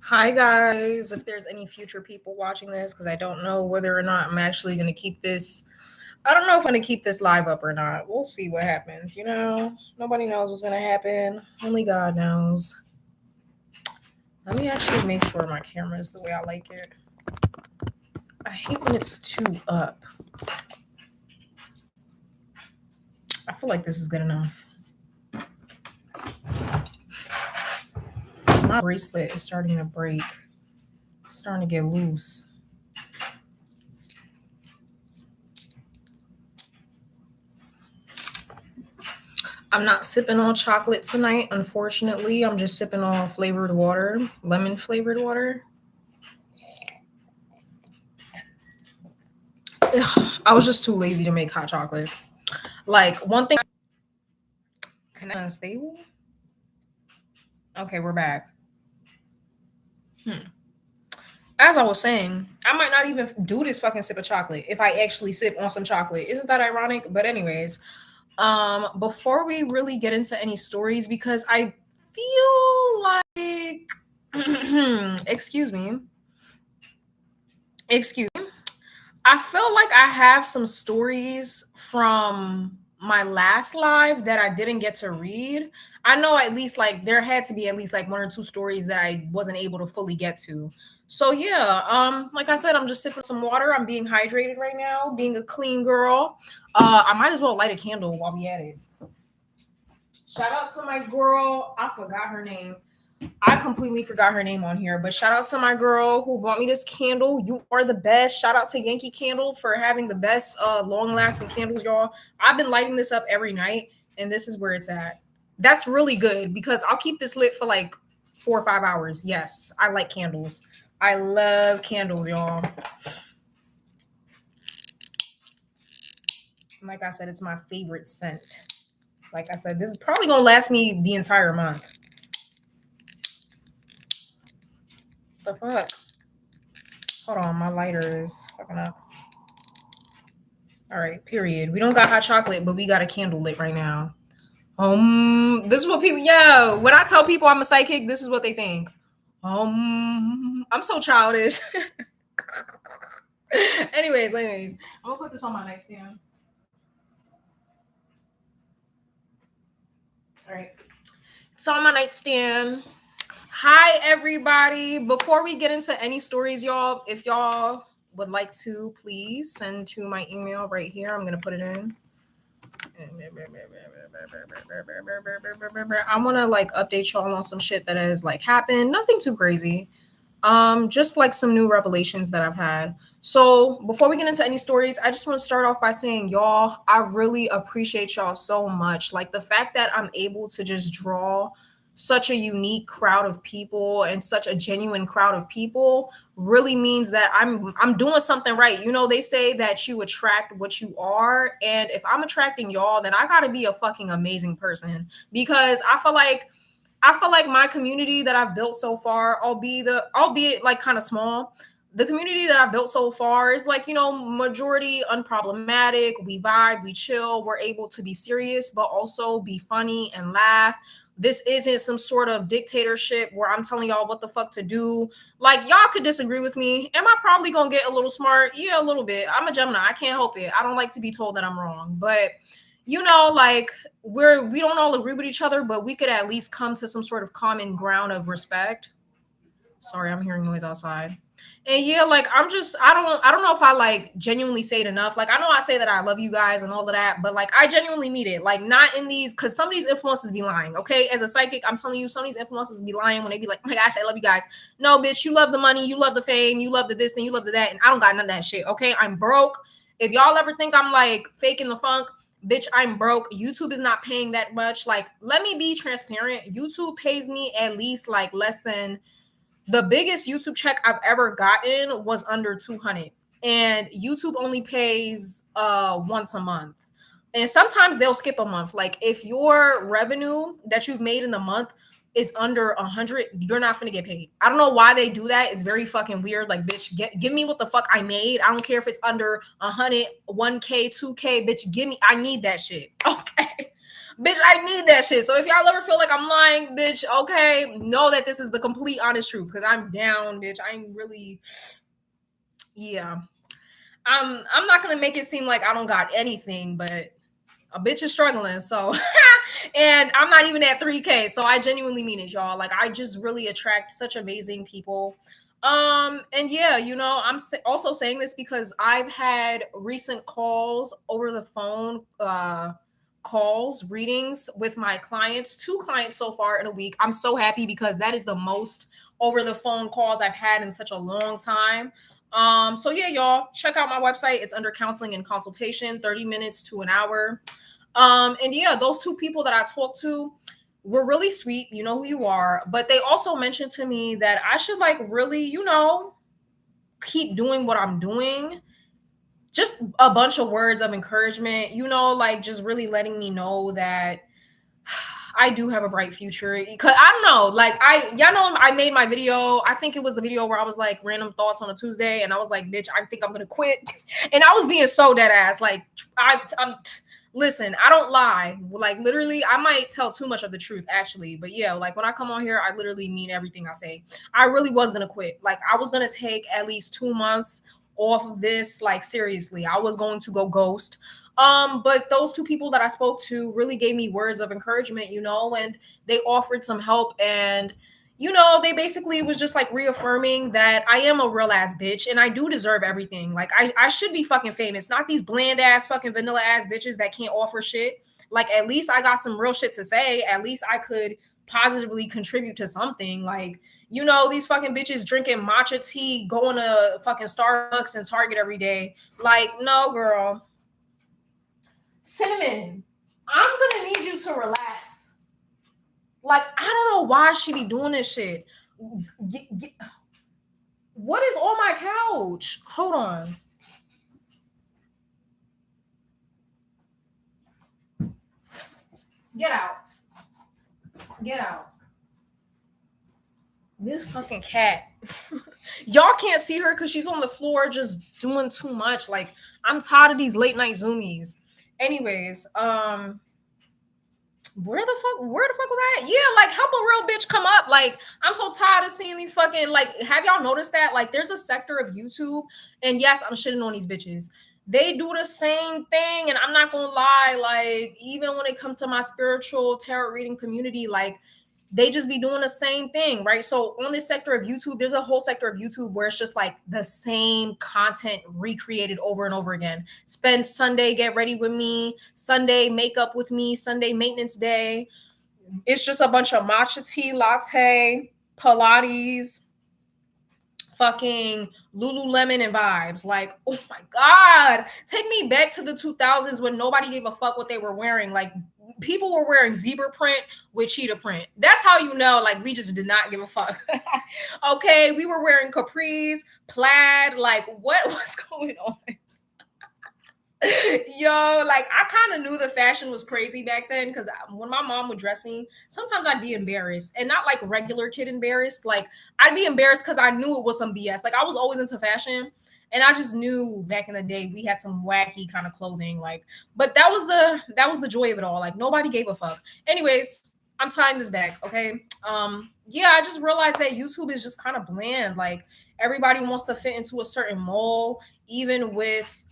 Hi guys, if there's any future people watching this, because I don't know whether or not I'm actually going to keep this. I don't know if I'm going to keep this live up or not. We'll see what happens. Nobody knows what's going to happen. Only God knows. Let me actually make sure my camera is the way I like it. I hate when it's too up. I feel like this is good enough. My bracelet is starting to break. It's starting to get loose. I'm not sipping on chocolate tonight, unfortunately. I'm just sipping on flavored water, lemon flavored water. Ugh, I was just too lazy to make hot chocolate. Like one thing, unstable. Okay, we're back. Hmm. As I was saying, I might not even do this fucking sip of chocolate if I actually sip on some chocolate. Isn't that ironic? But anyways, before we really get into any stories, because I feel like excuse me. Excuse me. I feel like I have some stories from my last live that I didn't get to read. I know at least like there had to be at least like one or two stories that I wasn't able to fully get to. So yeah, like I said, I'm just sipping some water. I'm being hydrated right now, being a clean girl. I might as well light a candle while we at it. Shout out to my girl. I forgot her name. I completely forgot her name on here, but shout out to my girl who bought me this candle. You are the best. Shout out to Yankee Candle for having the best long lasting candles, y'all. I've been lighting this up every night, and this is where it's at. That's really good because I'll keep this lit for like 4 or 5 hours. Yes, I like candles. I love candles, y'all. Like I said, it's my favorite scent. Like I said, this is probably gonna last me the entire month. The fuck? Hold on, my lighter is fucking up. All right, period. We don't got hot chocolate, but we got a candle lit right now. This is what people, yo, when I tell people I'm a psychic, this is what they think. I'm so childish. anyways, I'm gonna put this on my nightstand. All right, it's on my nightstand. Hi, everybody. Before we get into any stories, y'all, if y'all would like to, please send to my email right here. I'm gonna put it in. I want to like update y'all on some shit that has like happened. Nothing too crazy. Just like some new revelations that I've had. So before we get into any stories, I just want to start off by saying, y'all, I really appreciate y'all so much. Like the fact that I'm able to just draw such a unique crowd of people and such a genuine crowd of people really means that I'm doing something right. You know, they say that you attract what you are, and if I'm attracting y'all, then I got to be a fucking amazing person because I feel like my community that I've built so far, albeit like kind of small, the community that I've built so far is like, majority unproblematic. We vibe, we chill, we're able to be serious, but also be funny and laugh. This isn't some sort of dictatorship where I'm telling y'all what the fuck to do. Like, y'all could disagree with me. Am I probably gonna get a little smart? Yeah, a little bit. I'm a Gemini. I can't help it. I don't like to be told that I'm wrong. But like we don't all agree with each other, but we could at least come to some sort of common ground of respect. Sorry, I'm hearing noise outside. And yeah, like I don't know if I like genuinely say it enough. Like I know I say that I love you guys and all of that, but like I genuinely mean it. Like not in these, because some of these influences be lying. Okay, as a psychic, I'm telling you, some of these influences be lying when they be like, oh my gosh, I love you guys. No, bitch, you love the money, you love the fame, you love the this and you love the that, and I don't got none of that shit. Okay, I'm broke. If y'all ever think I'm like faking the funk, bitch, I'm broke. YouTube is not paying that much. Like, let me be transparent. YouTube pays me at least like less than the biggest YouTube check I've ever gotten was under 200. And YouTube only pays once a month. And sometimes they'll skip a month. Like if your revenue that you've made in the month is under 100, you're not gonna get paid. I don't know why they do that. It's very fucking weird. Like, bitch, give me what the fuck I made. I don't care if it's under 100, 1K, 2K, bitch, give me. I need that shit. Okay. Bitch, I need that shit. So if y'all ever feel like I'm lying, bitch, okay, know that this is the complete honest truth because I'm down, bitch. I'm really, yeah. I'm not gonna make it seem like I don't got anything, but a bitch is struggling. So and I'm not even at 3K. So I genuinely mean it, y'all. Like I just really attract such amazing people. And yeah, you know, also saying this because I've had recent calls over the phone, calls, readings with my clients, 2 clients so far in a week. I'm so happy because that is the most over the phone calls I've had in such a long time. So yeah, y'all check out my website. It's under counseling and consultation, 30 minutes to an hour. And yeah, those 2 people that I talked to were really sweet. You know who you are. But they also mentioned to me that I should like really, you know, keep doing what I'm doing. Just a bunch of words of encouragement, you know, like just really letting me know that I do have a bright future. Cause I don't know, like y'all know I made my video. I think it was the video where I was like random thoughts on a Tuesday, and I was like, bitch, I think I'm gonna quit. And I was being so dead ass. Like I'm listen, I don't lie. Like literally, I might tell too much of the truth actually. But yeah, like when I come on here, I literally mean everything I say. I really was gonna quit. Like I was gonna take at least 2 months off of this. Like seriously, I was going to go ghost. But those 2 people that I spoke to really gave me words of encouragement, you know, and they offered some help. And you know, they basically was just like reaffirming that I am a real ass bitch and I do deserve everything. Like I should be fucking famous, not these bland ass fucking vanilla ass bitches that can't offer shit. Like at least I got some real shit to say. At least I could positively contribute to something. Like, you know, these fucking bitches drinking matcha tea, going to fucking Starbucks and Target every day. Like, no, girl. Cinnamon, I'm gonna need you to relax. Like, I don't know why she be doing this shit. What is on my couch? Hold on. Get out. Get out. This fucking cat. Y'all can't see her because she's on the floor just doing too much. Like, I'm tired of these late night zoomies. Anyways, where the fuck was that? Yeah, like help a real bitch come up. Like I'm so tired of seeing these fucking like have y'all noticed that? Like there's a sector of YouTube, and yes, I'm shitting on these bitches. They do the same thing, and I'm not gonna lie, like even when it comes to my spiritual tarot reading community, like they just be doing the same thing, right? So on this sector of YouTube, there's a whole sector of YouTube where it's just like the same content recreated over and over again. Spend Sunday, get ready with me, Sunday, makeup with me, Sunday, maintenance day. It's just a bunch of matcha tea, latte, Pilates, fucking Lululemon and vibes. Like, oh my God, take me back to the 2000s when nobody gave a fuck what they were wearing. Like, people were wearing zebra print with cheetah print. That's how you know, like, we just did not give a fuck. Okay, we were wearing capris, plaid. Like, what was going on? Yo, like I kind of knew the fashion was crazy back then because when my mom would dress me, sometimes I'd be embarrassed and not like regular kid embarrassed. Like I'd be embarrassed because I knew it was some BS. Like I was always into fashion and I just knew back in the day we had some wacky kind of clothing. Like, but that was the joy of it all. Like nobody gave a fuck. Anyways, I'm tying this back. Okay. Yeah, I just realized that YouTube is just kind of bland. Like everybody wants to fit into a certain mold, even with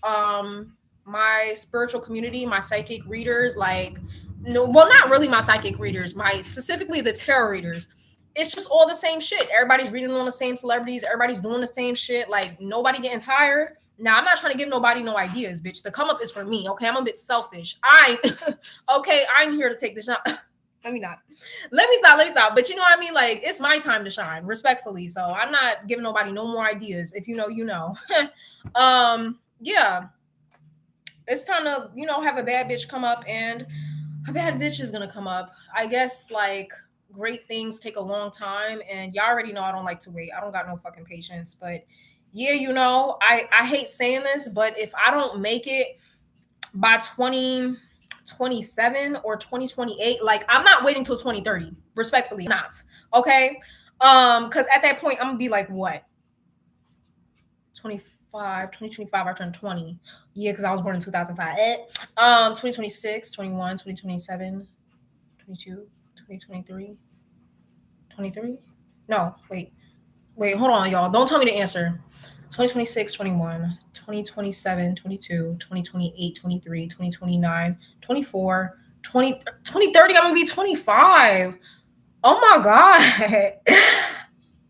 my spiritual community, my psychic readers, like no, well, not really my psychic readers, my specifically the tarot readers. It's just all the same shit. Everybody's reading on the same celebrities, everybody's doing the same shit, like nobody getting tired. Now, I'm not trying to give nobody no ideas, bitch. The come up is for me, okay? I'm a bit selfish. Okay, I'm here to take the shot. Let me not. Let me stop. But you know what I mean? Like, it's my time to shine, respectfully. So I'm not giving nobody no more ideas. If you know, you know. Yeah, it's time to, you know, have a bad bitch come up, and a bad bitch is gonna come up. I guess like great things take a long time, and y'all already know I don't like to wait. I don't got no fucking patience. But yeah, you know, I hate saying this, but if I don't make it by 2027 or 2028, like I'm not waiting till 2030. Respectfully, not. Okay. Because at that point, I'm gonna be like, what? 2025, I turned 20. Yeah, because I was born in 2005. 2026, 21, 2027. 2022, 2023, 23? No, wait. Wait, hold on, y'all. Don't tell me the answer. 2026, 21, 2027, 22, 2028, 23, 2029, 24, 20, 2030. I'm going to be 25. Oh my God.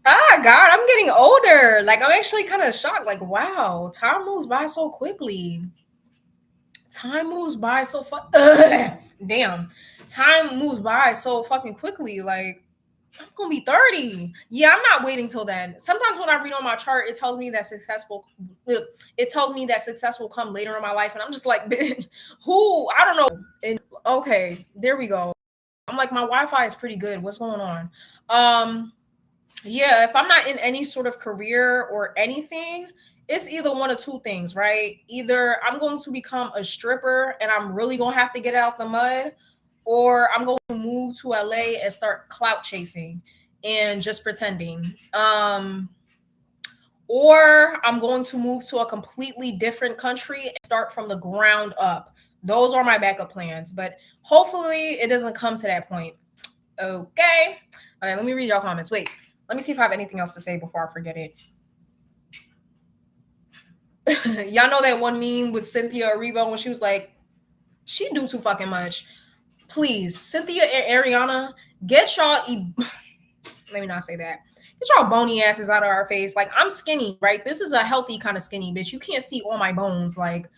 Ah, God, I'm getting older. Like, I'm actually kind of shocked. Like, wow, time moves by so quickly. Time moves by so damn. Time moves by so fucking quickly. Like, I'm gonna be 30. Yeah, I'm not waiting till then. Sometimes when I read on my chart, it tells me that success will come later in my life, and I'm just like, who? I don't know. And okay, there we go. I'm like, my Wi-Fi is pretty good. What's going on? Yeah, if I'm not in any sort of career or anything, it's either one of two things, right? Either I'm going to become a stripper and I'm really going to have to get out the mud, or I'm going to move to LA and start clout chasing and just pretending. Or I'm going to move to a completely different country and start from the ground up. Those are my backup plans, but hopefully it doesn't come to that point. Okay. All right, let me read y'all comments. Wait. Let me see if I have anything else to say before I forget it. Y'all know that one meme with Cynthia Erivo when she was like, she do too fucking much. Please, Cynthia and Ariana, get y'all let me not say that. Get y'all bony asses out of our face. Like, I'm skinny, right? This is a healthy kind of skinny, bitch. You can't see all my bones. Like,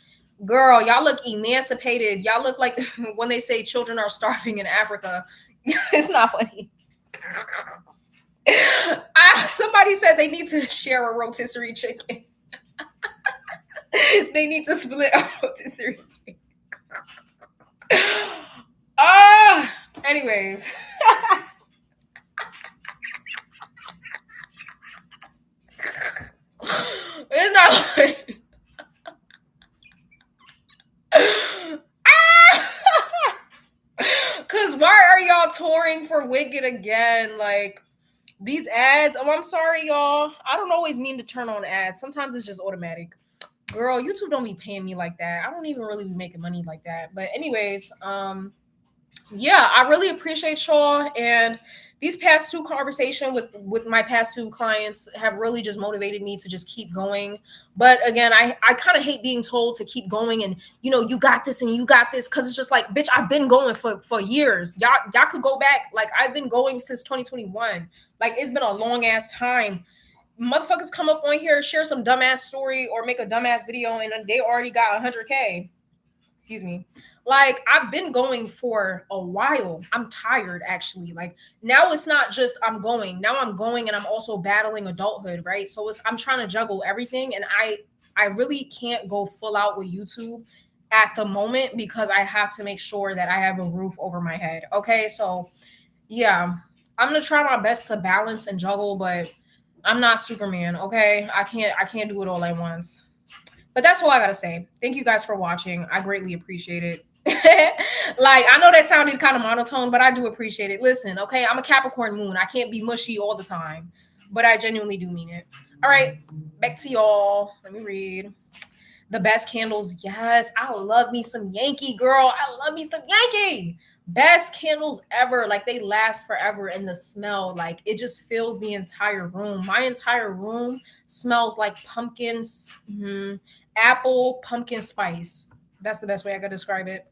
girl, y'all look emancipated. Y'all look like when they say children are starving in Africa. It's not funny. Somebody said they need to share a rotisserie chicken. They need to split a rotisserie chicken. Anyways. It's not like Cause why are y'all touring for Wicked again? Like, these ads. Oh, I'm sorry, y'all. I don't always mean to turn on ads. Sometimes it's just automatic. Girl, YouTube don't be paying me like that. I don't even really be making money like that. But anyways, yeah, I really appreciate y'all, and these past two conversations with my past two clients have really just motivated me to just keep going. But again, I kind of hate being told to keep going and, you know, you got this and you got this, because it's just like, bitch, I've been going for years. Y'all could go back. Like, I've been going since 2021. Like, it's been a long ass time. Motherfuckers come up on here, share some dumbass story or make a dumbass video, and they already got 100K. Excuse me. Like, I've been going for a while. I'm tired, actually. Like, now it's not just I'm going. Now I'm going and I'm also battling adulthood, right? So I'm trying to juggle everything, and I really can't go full out with YouTube at the moment because I have to make sure that I have a roof over my head. Okay? So, yeah. I'm going to try my best to balance and juggle, but I'm not Superman, okay? I can't do it all at once. But that's all I gotta say. Thank you guys for watching. I greatly appreciate it. Like, I know that sounded kind of monotone, but I do appreciate it. Listen, okay, I'm a Capricorn moon. I can't be mushy all the time, but I genuinely do mean it. All right, back to y'all. Let me read. The best candles. Yes, I love me some Yankee, girl. I love me some Yankee. Best candles ever. Like, they last forever, and the smell, like, it just fills the entire room. My entire room smells like pumpkins, apple, pumpkin spice. That's the best way I could describe it.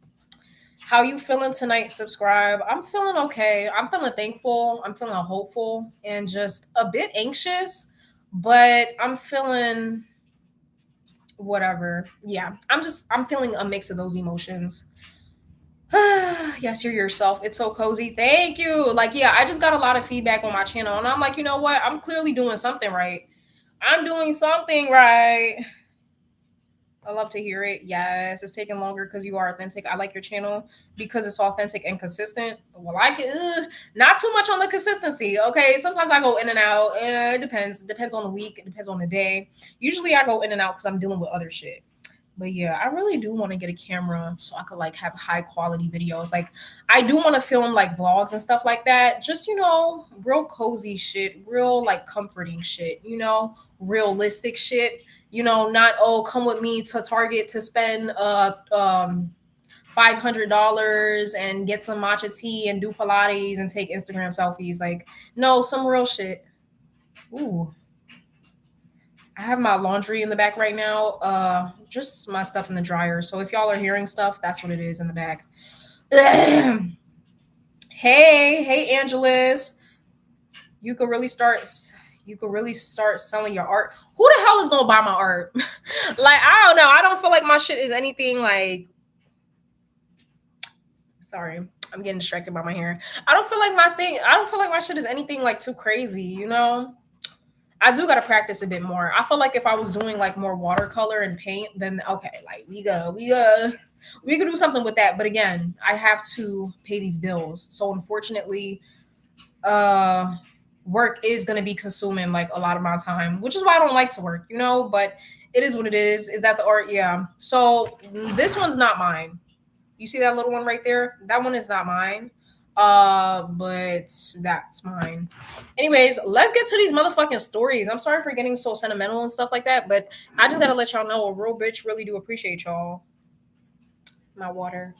How you feeling tonight? Subscribe. I'm feeling okay. I'm feeling thankful. I'm feeling hopeful and just a bit anxious, but I'm feeling whatever. Yeah, I'm feeling a mix of those emotions. Yes, you're yourself. It's so cozy. Thank you. Like, yeah, I just got a lot of feedback on my channel, and I'm like, you know what? I'm clearly doing something right. I'm doing something right. I love to hear it. Yes, it's taking longer because you are authentic. I like your channel because it's authentic and consistent. Well, I can not too much on the consistency. Okay, sometimes I go in and out. It depends. It depends on the week. It depends on the day. Usually I go in and out because I'm dealing with other shit. But yeah, I really do want to get a camera so I could like have high quality videos. Like, I do want to film like vlogs and stuff like that. Just, you know, real cozy shit, real like comforting shit, you know, realistic shit. You know, not, oh, come with me to Target to spend $500 and get some matcha tea and do Pilates and take Instagram selfies. Like, no, some real shit. Ooh, I have my laundry in the back right now. Just my stuff in the dryer. So if y'all are hearing stuff, that's what it is in the back. Hey, Angelus. You could really start. You could really start selling your art. Who the hell is gonna buy my art? Like, I don't know. I don't feel like my shit is anything like. Sorry, I'm getting distracted by my hair. I don't feel like my thing. I don't feel like my shit is anything like too crazy. You know. I do gotta practice a bit more. I feel like if I was doing like more watercolor and paint, then okay, like we could do something with that. But again, I have to pay these bills. So unfortunately, uh work is gonna be consuming like a lot of my time, which is why I don't like to work, you know, but it is what it is. Is that the art? Yeah. So this one's not mine. You see that little one right there? That one is not mine. But that's mine. Anyways, let's get to these motherfucking stories. I'm sorry for getting so sentimental and stuff like that, but I just gotta let y'all know a real bitch really do appreciate y'all. My water.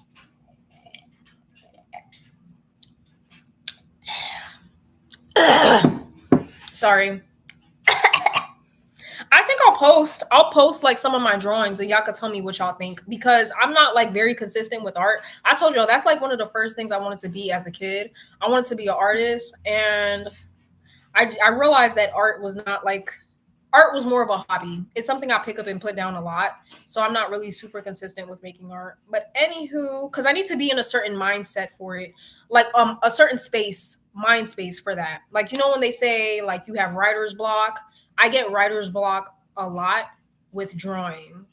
Sorry. I think I'll post like some of my drawings and y'all can tell me what y'all think because I'm not like very consistent with art. I told y'all that's like one of the first things I wanted to be as a kid. I wanted to be an artist, and I realized that art was more of a hobby. It's something I pick up and put down a lot. So I'm not really super consistent with making art. But anywho, because I need to be in a certain mindset for it, like a certain mind space for that. Like, you know when they say like you have writer's block, I get writer's block a lot with drawing.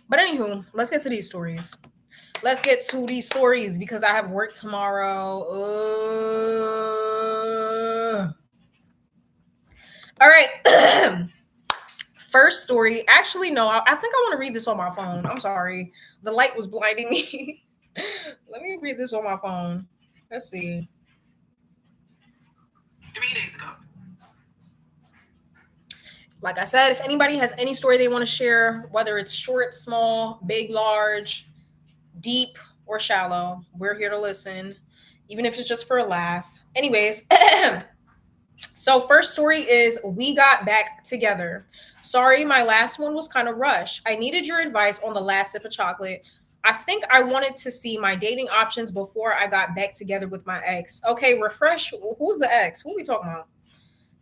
But anywho, let's get to these stories. Let's get to these stories because I have work tomorrow. All right. First story. Actually, no, I think I want to read this on my phone. I'm sorry. The light was blinding me. Let me read this on my phone. Let's see. 3 days ago. Like I said, if anybody has any story they want to share, whether it's short, small, big, large, deep, or shallow, we're here to listen, even if it's just for a laugh. Anyways, so first story is we got back together. Sorry, my last one was kind of rushed. I needed your advice on the last sip of chocolate. I think I wanted to see my dating options before I got back together with my ex. Okay, refresh. Who's the ex? Who are we talking about?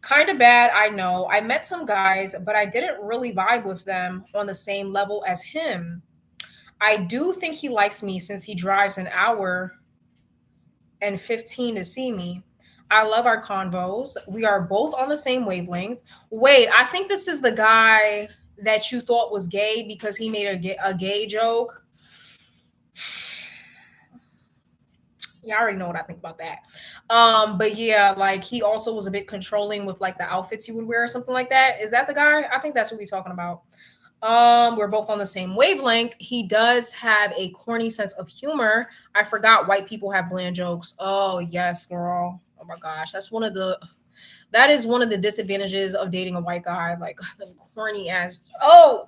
Kind of bad, I know. I met some guys, but I didn't really vibe with them on the same level as him. I do think he likes me since he drives an hour and 15 to see me. I love our convos. We are both on the same wavelength. Wait, I think this is the guy that you thought was gay because he made a gay joke. Yeah, I already know what I think about that. But yeah, like he also was a bit controlling with like the outfits he would wear or something like that. Is that the guy? I think that's what we're talking about. We're both on the same wavelength. He does have a corny sense of humor. I forgot white people have bland jokes. Oh yes, girl. Oh my gosh, that is one of the disadvantages of dating a white guy. Like the corny ass. Oh,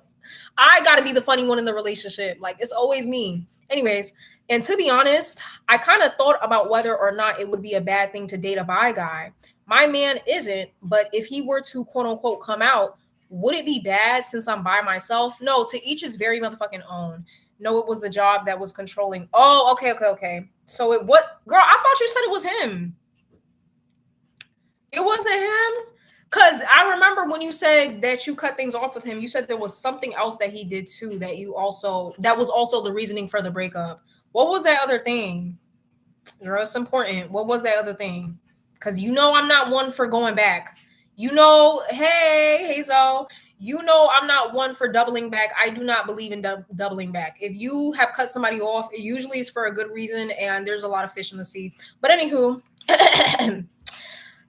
I got to be the funny one in the relationship. Like it's always me. Anyways, and to be honest, I kind of thought about whether or not it would be a bad thing to date a bi guy. My man isn't, but if he were to quote unquote come out, would it be bad since I'm by myself? No, to each is very motherfucking own. No, it was the job that was controlling. Oh, okay. So it what girl, I thought you said it was him. It wasn't him? Cause I remember when you said that you cut things off with him, you said there was something else that he did too that was also the reasoning for the breakup. What was that other thing? Girl, it's important. What was that other thing? Because you know I'm not one for going back. You know, hey, Hazel, you know I'm not one for doubling back. I do not believe in doubling back. If you have cut somebody off, it usually is for a good reason, and there's a lot of fish in the sea. But anywho,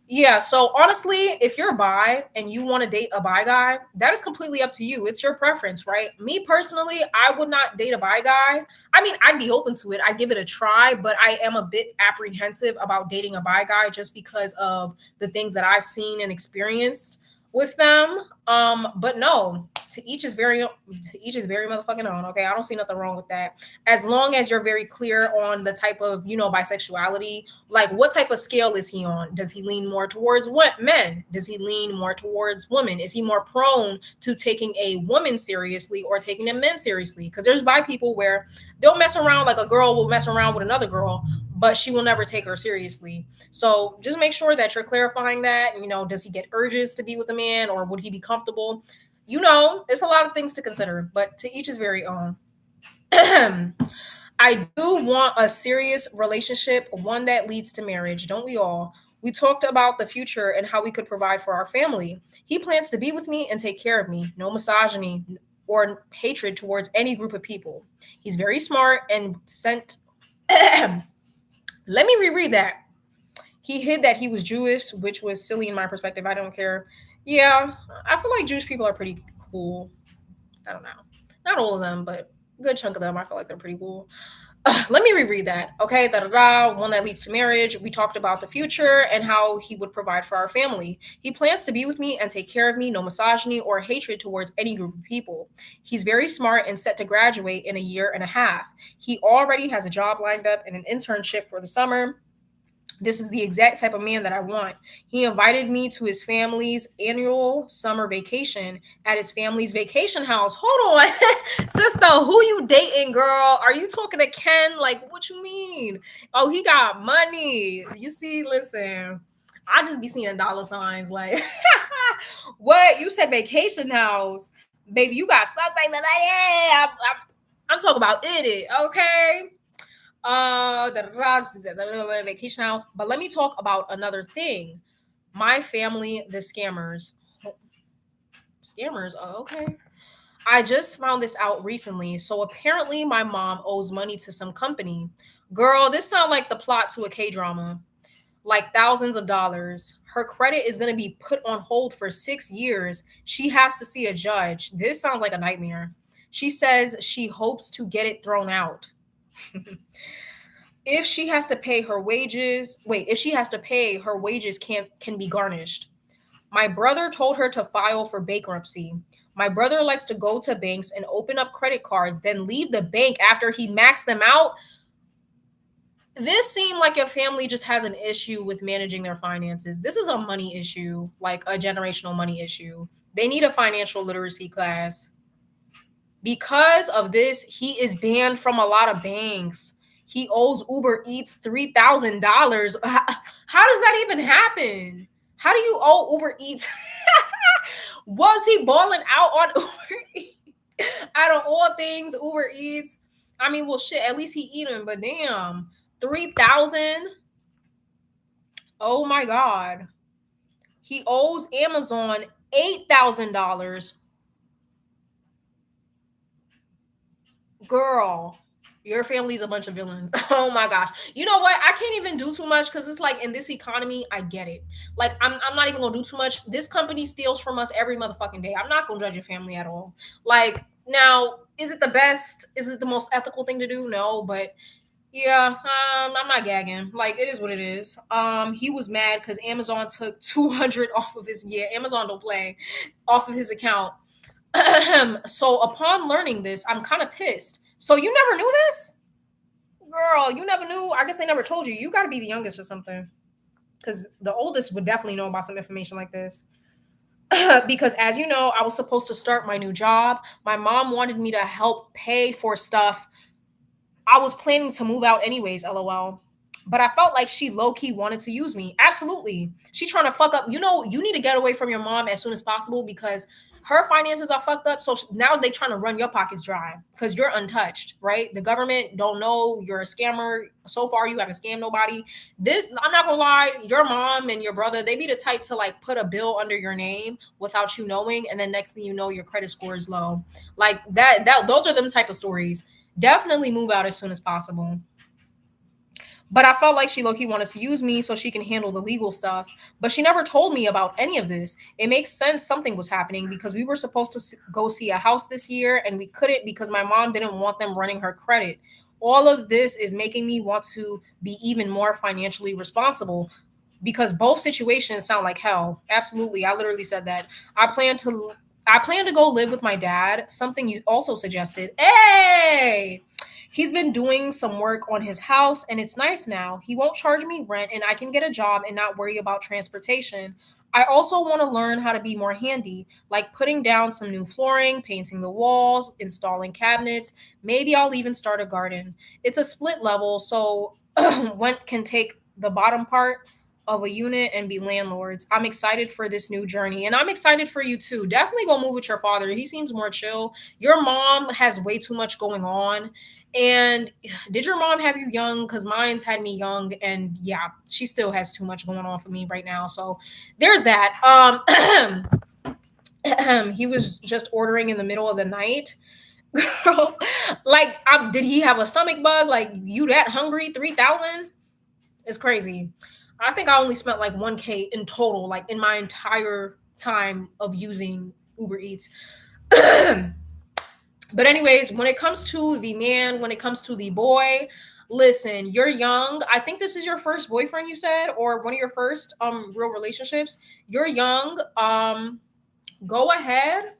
yeah, so honestly, if you're bi and you want to date a bi guy, that is completely up to you. It's your preference, right? Me personally, I would not date a bi guy. I mean, I'd be open to it. I'd give it a try, but I am a bit apprehensive about dating a bi guy just because of the things that I've seen and experienced with them. But no, To each is very motherfucking own. Okay, I don't see nothing wrong with that. As long as you're very clear on the type of bisexuality, like what type of scale is he on? Does he lean more towards what men? Does he lean more towards women? Is he more prone to taking a woman seriously or taking a men seriously? Because there's bi people where they'll mess around, like a girl will mess around with another girl, but she will never take her seriously. So just make sure that you're clarifying that. Does he get urges to be with a man, or would he be comfortable? It's a lot of things to consider, but to each is very own. I do want a serious relationship, one that leads to marriage, don't we all? We talked about the future and how we could provide for our family. He plans to be with me and take care of me. No misogyny or hatred towards any group of people. He's very smart and sent. Let me reread that. He hid that he was Jewish, which was silly in my perspective. I don't care. Yeah, I feel like Jewish people are pretty cool. I don't know. Not all of them, but a good chunk of them. I feel like they're pretty cool. Let me reread that. Okay, da da da. One that leads to marriage. We talked about the future and how he would provide for our family. He plans to be with me and take care of me. No misogyny or hatred towards any group of people. He's very smart and set to graduate in a year and a half. He already has a job lined up and an internship for the summer. This is the exact type of man that I want. He invited me to his family's annual summer vacation at his family's vacation house. Hold on, sister, who you dating, girl? Are you talking to Ken? Like, what you mean? Oh, he got money. You see, listen, I just be seeing dollar signs. Like, what? You said vacation house, baby? You got something that I'm talking about it. Okay. The vacation house. But let me talk about another thing. My family, the scammers. Scammers. Oh, okay. I just found this out recently. So apparently, my mom owes money to some company. Girl, this sounds like the plot to a K drama. Like thousands of dollars. Her credit is going to be put on hold for 6 years. She has to see a judge. This sounds like a nightmare. She says she hopes to get it thrown out. If she has to pay her wages, wait, if she has to pay, her wages can be garnished. My brother told her to file for bankruptcy. My brother likes to go to banks and open up credit cards, then leave the bank after he maxed them out. This seemed like your family just has an issue with managing their finances. This is a money issue, like a generational money issue. They need a financial literacy class. Because of this, he is banned from a lot of banks. He owes Uber Eats $3,000. How does that even happen? How do you owe Uber Eats? Was he balling out on Uber Eats? Out of all things, Uber Eats. I mean, well, shit. At least he eating, but damn, 3,000. Oh my god. He owes Amazon $8,000. Girl, your family's a bunch of villains. Oh my gosh. You know what? I can't even do too much because it's like in this economy, I get it. Like, I'm not even gonna do too much. This company steals from us every motherfucking day. I'm not gonna judge your family at all. Like, now, is it the best? Is it the most ethical thing to do? No, but yeah, I'm not gagging. Like, it is what it is. He was mad because Amazon took 200 off of his, yeah, Amazon don't play, off of his account. So upon learning this, I'm kind of pissed. So you never knew this? Girl, you never knew? I guess they never told you. You got to be the youngest or something. Because the oldest would definitely know about some information like this. Because as you know, I was supposed to start my new job. My mom wanted me to help pay for stuff. I was planning to move out anyways, lol. But I felt like she low key wanted to use me. Absolutely. She trying to fuck up. You need to get away from your mom as soon as possible because her finances are fucked up. So now they trying to run your pockets dry because you're untouched, right? The government don't know you're a scammer. So far, you haven't scammed nobody. This, I'm not gonna lie, your mom and your brother, they be the type to like put a bill under your name without you knowing, and then next thing you know, your credit score is low. Like that. Those are them type of stories. Definitely move out as soon as possible. But I felt like she low-key wanted to use me so she can handle the legal stuff. But she never told me about any of this. It makes sense something was happening because we were supposed to go see a house this year and we couldn't because my mom didn't want them running her credit. All of this is making me want to be even more financially responsible because both situations sound like hell. Absolutely. I literally said that. I plan to I plan to go live with my dad, something you also suggested. Hey! He's been doing some work on his house and it's nice now. He won't charge me rent and I can get a job and not worry about transportation. I also want to learn how to be more handy, like putting down some new flooring, painting the walls, installing cabinets. Maybe I'll even start a garden. It's a split level, so one can take the bottom part of a unit and be landlords. I'm excited for this new journey and I'm excited for you too. Definitely go move with your father. He seems more chill. Your mom has way too much going on. And did your mom have you young? Because mine's had me young, and yeah, she still has too much going on for me right now. So there's that. He was just ordering in the middle of the night. Girl, like, did he have a stomach bug? Like, you that hungry? 3,000 is crazy. I think I only spent like 1K in total, like in my entire time of using Uber Eats. But anyways, when it comes to the man, when it comes to the boy, listen, you're young. I think this is your first boyfriend, you said, or one of your first real relationships. You're young. Go ahead.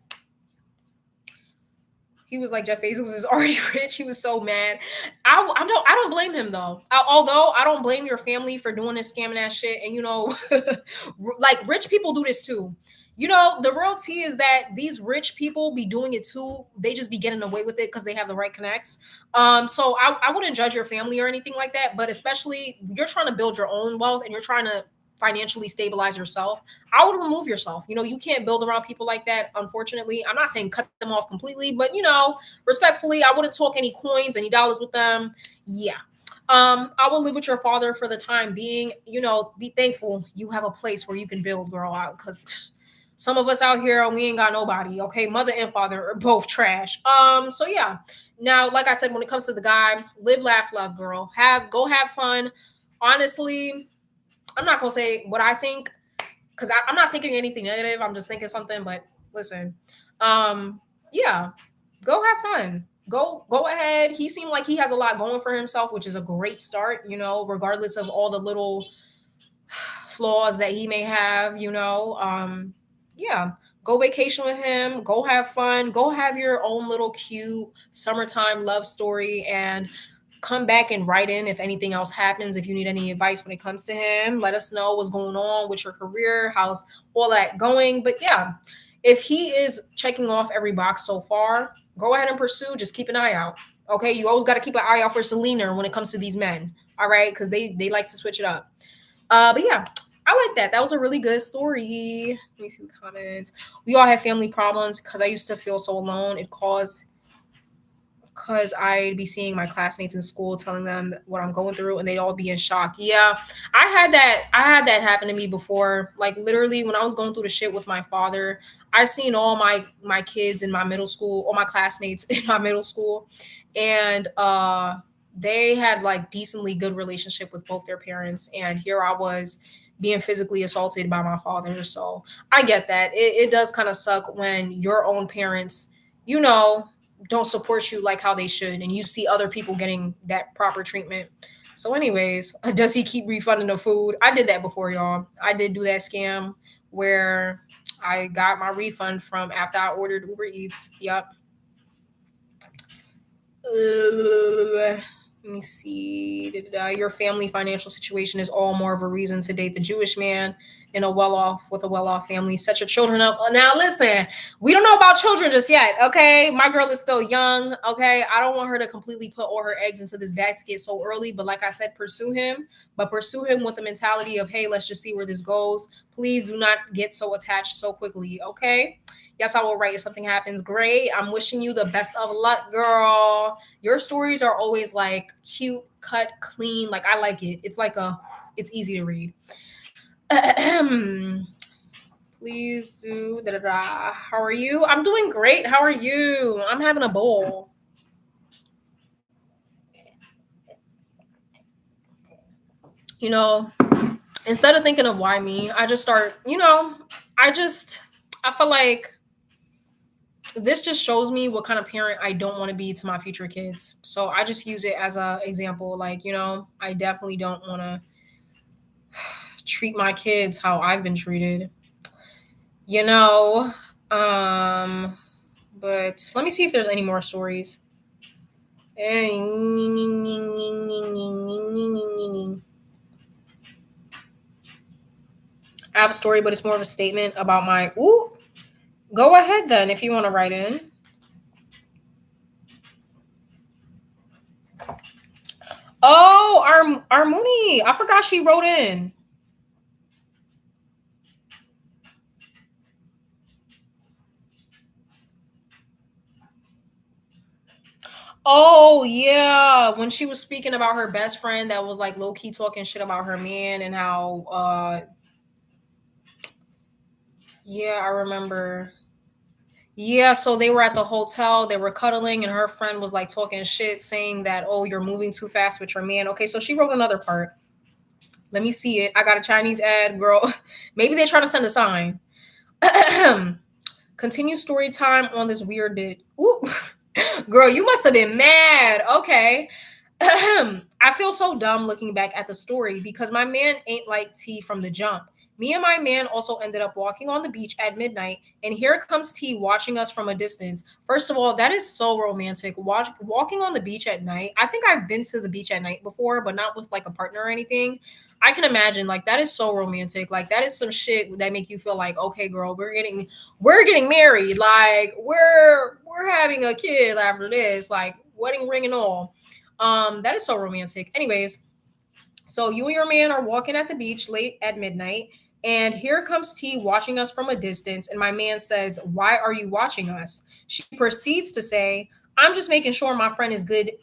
He was like, Jeff Bezos is already rich. He was so mad. I don't blame him though. Although I don't blame your family for doing this scamming ass shit. And like, rich people do this too. The real tea is that these rich people be doing it too. They just be getting away with it because they have the right connects. So I wouldn't judge your family or anything like that. But especially, you're trying to build your own wealth and you're trying to financially stabilize yourself. I would remove yourself. You can't build around people like that, unfortunately. I'm not saying cut them off completely, but respectfully, I wouldn't talk any coins, any dollars with them. Yeah. I will live with your father for the time being. Be thankful you have a place where you can build, girl, out, because some of us out here, we ain't got nobody. Okay, mother and father are both trash. So yeah. Now, like I said, when it comes to the guy, live, laugh, love, girl. Go have fun. Honestly, I'm not gonna say what I think, because I'm not thinking anything negative. I'm just thinking something. But listen, yeah, go have fun. Go ahead. He seemed like he has a lot going for himself, which is a great start. Regardless of all the little flaws that he may have. Yeah. Go vacation with him. Go have fun. Go have your own little cute summertime love story, and come back and write in if anything else happens. If you need any advice when it comes to him, let us know what's going on with your career, how's all that going. But yeah, if he is checking off every box so far, go ahead and pursue. Just keep an eye out. Okay, you always got to keep an eye out for Selena when it comes to these men. All right, because they like to switch it up. But yeah, I like that. That was a really good story. Let me see the comments. We all have family problems because I used to feel so alone. It caused because I'd be seeing my classmates in school telling them what I'm going through and they'd all be in shock. Yeah, I had that happen to me before. Like, literally, when I was going through the shit with my father, I seen all my kids in my middle school, all my classmates in my middle school, and they had like decently good relationship with both their parents, and here I was being physically assaulted by my father. So I get that. It does kind of suck when your own parents, you know, don't support you like how they should, and you see other people getting that proper treatment. So anyways, does he keep refunding the food? I did that before, y'all. I did do that scam where I got my refund from after I ordered Uber Eats. Yep. Let me see. Your family financial situation is all more of a reason to date the Jewish man in a well-off family. Set your children up. Now, listen, we don't know about children just yet. Okay, my girl is still young. Okay, I don't want her to completely put all her eggs into this basket so early. But like I said, pursue him. But pursue him with the mentality of, hey, let's just see where this goes. Please do not get so attached so quickly. Okay. Yes, I will write if something happens. Great. I'm wishing you the best of luck, girl. Your stories are always like cute, cut, clean. Like, I like it. It's easy to read. Please do. Da, da, da. How are you? I'm doing great. How are you? I'm having a bowl. You know, instead of thinking of why me, I just start, I feel like this just shows me what kind of parent I don't want to be to my future kids. So I just use it as a example. Like, I definitely don't want to treat my kids how I've been treated. You know, Um, but let me see if there's any more stories. I have a story, but it's more of a statement about my. Ooh, go ahead then if you want to write in. Oh, our Mooney. I forgot she wrote in. Oh yeah, when she was speaking about her best friend that was like low key talking shit about her man and how yeah, I remember. Yeah, so they were at the hotel, they were cuddling, and her friend was like talking shit, saying that, oh, you're moving too fast with your man. Okay, so she wrote another part. Let me see it. I got a Chinese ad, girl. Maybe they're trying to send a sign. Continue story time on this weird bit. Ooh. Girl, you must have been mad. Okay. I feel so dumb looking back at the story because my man ain't like T from the jump. Me and my man also ended up walking on the beach at midnight, and here comes T watching us from a distance. First of all, that is so romantic. Walking on the beach at night. I think I've been to the beach at night before, but not with like a partner or anything. I can imagine like that is so romantic. Like that is some shit that make you feel like, okay, girl, we're getting married. Like we're having a kid after this, like wedding ring and all. That is so romantic. Anyways, so you and your man are walking at the beach late at midnight, and here comes T watching us from a distance. And my man says, "Why are you watching us?" She proceeds to say, "I'm just making sure my friend is good.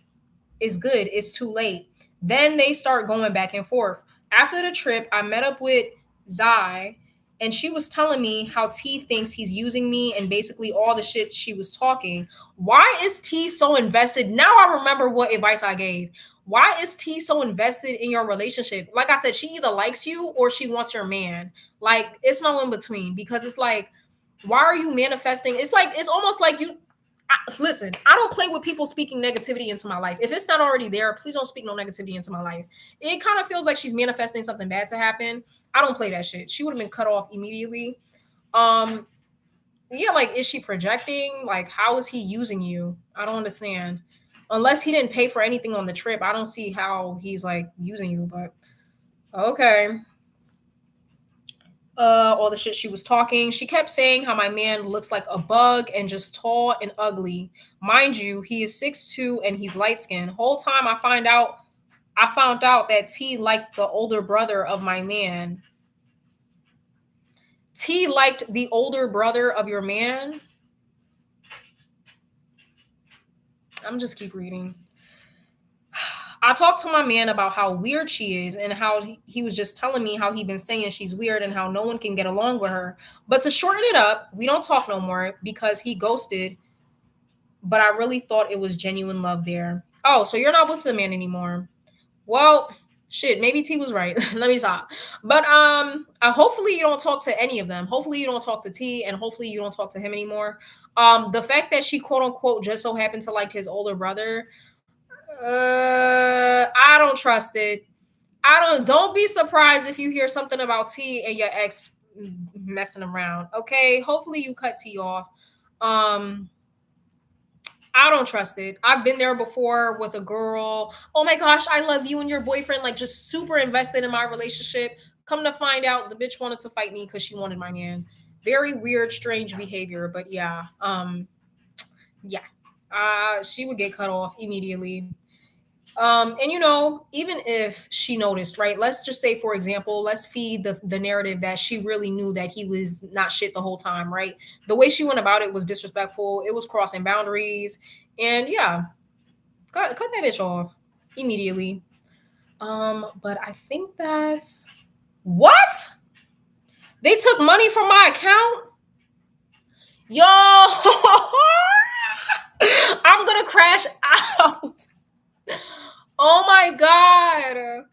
Is good. It's too late." Then they start going back and forth. After the trip, I met up with Zai, and she was telling me how T thinks he's using me and basically all the shit she was talking. Why is T so invested? Now I remember what advice I gave. Why is T so invested in your relationship? Like I said, she either likes you or she wants your man. Like it's no in between because it's like, why are you manifesting? It's like it's almost like listen, I don't play with people speaking negativity into my life. If it's not already there, please don't speak no negativity into my life. It kind of feels like she's manifesting something bad to happen. I don't play that shit. She would have been cut off immediately. Um, yeah, like is she projecting? Like, how is he using you? I don't understand. Unless he didn't pay for anything on the trip, I don't see how he's like using you, but okay. All the shit she was talking. She kept saying how my man looks like a bug and just tall and ugly. Mind you, he is 6'2" and he's light skinned. Whole time I found out that T liked the older brother of my man. T liked the older brother of your man. I'm just keep reading. I talked to my man about how weird she is and how he was just telling me how he been saying she's weird and how no one can get along with her. But to shorten it up, we don't talk no more because he ghosted, but I really thought it was genuine love there. Oh, so you're not with the man anymore. Well, shit, maybe T was right. Let me stop. But hopefully you don't talk to any of them. Hopefully you don't talk to T and hopefully you don't talk to him anymore. The fact that she quote unquote just so happened to like his older brother, I don't trust it. Don't be surprised if you hear something about T and your ex messing around. Okay? Hopefully you cut T off. Um I don't trust it. I've been there before with a girl. Oh my gosh, I love you and your boyfriend, like just super invested in my relationship. Come to find out, the bitch wanted to fight me because she wanted my man. Very weird, strange behavior, but yeah, yeah. She would get cut off immediately. And even if she noticed, right? Let's just say, for example, let's feed the narrative that she really knew that he was not shit the whole time, right? The way she went about it was disrespectful. It was crossing boundaries, and yeah, cut that bitch off immediately. But I think that's what they took money from my account. Yo, I'm gonna crash out. Oh my god,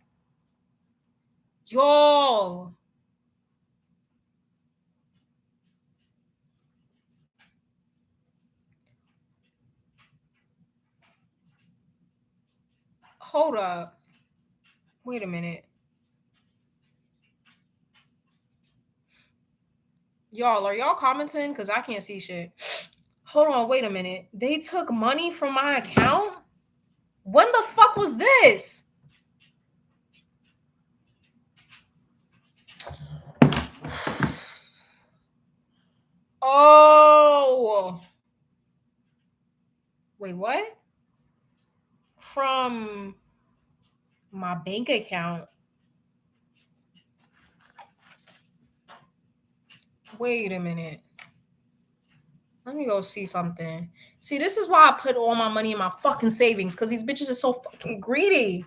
y'all. Hold up. Wait a minute. Y'all, are y'all commenting? Because I can't see shit. Hold on, wait a minute. They took money from my account? When the fuck was this? Oh. Wait, what? From my bank account. Wait a minute. Let me go see something. See, this is why I put all my money in my fucking savings, because these bitches are so fucking greedy.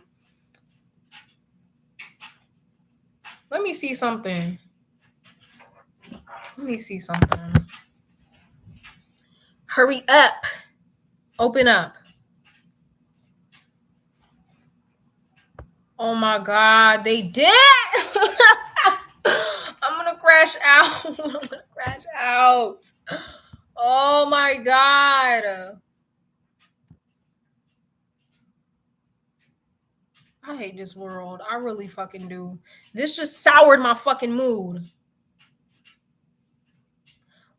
Let me see something. Let me see something. Hurry up. Open up. Oh my God, they did. I'm gonna crash out. I'm gonna crash out. Oh my God. I hate this world. I really fucking do. This just soured my fucking mood.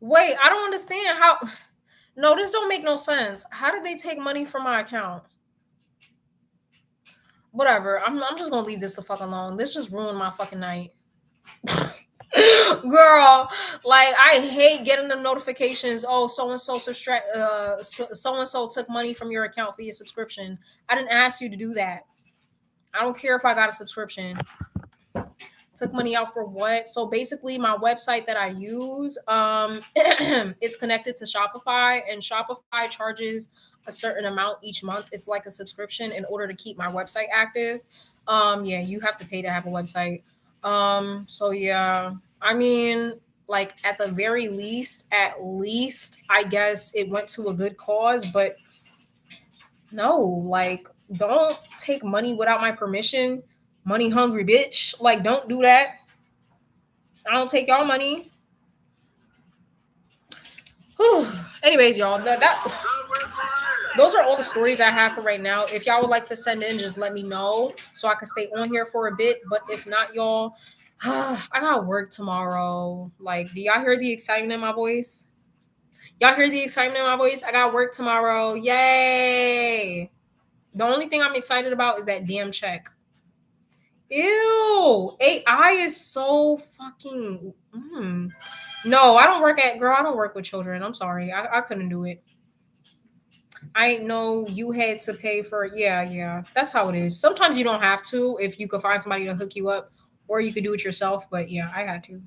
Wait, I don't understand how. No, this don't make no sense. How did they take money from my account? Whatever. I'm just gonna leave this the fuck alone. This just ruined my fucking night. Girl, like I hate getting them notifications. Oh, so and so so and so took money from your account for your subscription. I didn't ask you to do that. I don't care if I got a subscription. Took money out for what? So basically, my website that I use, it's connected to Shopify, and Shopify charges a certain amount each month. It's like a subscription in order to keep my website active. Yeah, you have to pay to have a website. So yeah, I mean, like at least, I guess it went to a good cause, but no, like, don't take money without my permission. Money hungry bitch. Like, don't do that. I don't take y'all money. Whew. Anyways, y'all, those are all the stories I have for right now. If y'all would like to send in, just let me know so I can stay on here for a bit. But if not, y'all, I got work tomorrow. Like, do y'all hear the excitement in my voice? Y'all hear the excitement in my voice? I got work tomorrow. Yay! The only thing I'm excited about is that damn check. Ew, AI is so fucking. No, I don't work at girl. I don't work with children. I'm sorry, I couldn't do it. I ain't know you had to pay for. Yeah. That's how it is. Sometimes you don't have to if you could find somebody to hook you up, or you could do it yourself. But yeah, I had to.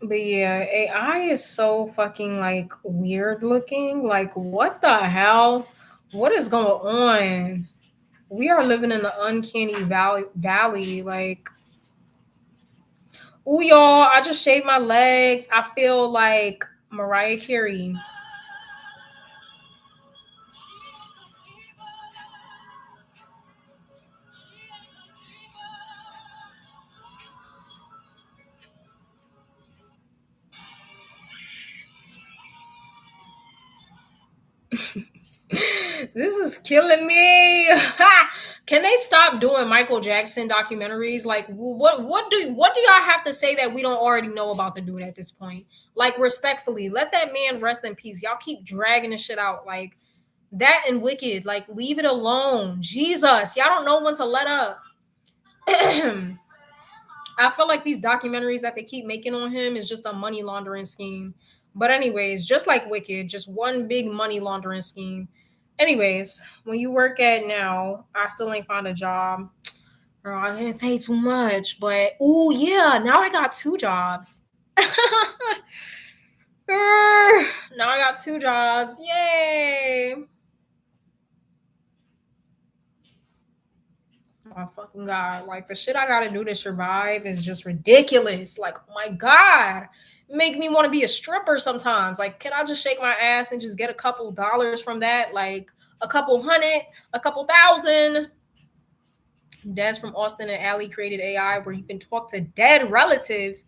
But yeah, AI is so fucking like weird looking. Like, what the hell? What is going on? We are living in the uncanny valley. Like, ooh, y'all, I just shaved my legs. I feel like Mariah Carey. This is killing me. Can they stop doing Michael Jackson documentaries? Like, what do y'all have to say that we don't already know about the dude at this point? Like, respectfully, let that man rest in peace. Y'all keep dragging this shit out. Like, that and Wicked. Like, leave it alone. Jesus, y'all don't know when to let up. I feel like these documentaries that they keep making on him is just a money laundering scheme. But anyways, just like Wicked, just one big money laundering scheme. Anyways, when you work at now, I still ain't found a job. Girl, I didn't say too much, but oh yeah, now I got two jobs. Now I got two jobs. Yay! My fucking god, like the shit I gotta do to survive is just ridiculous. Like, oh my god, make me want to be a stripper sometimes. Like, can I just shake my ass and just get a couple dollars from that? Like, a couple hundred, a couple thousand. Des from Austin and Allie created AI where you can talk to dead relatives.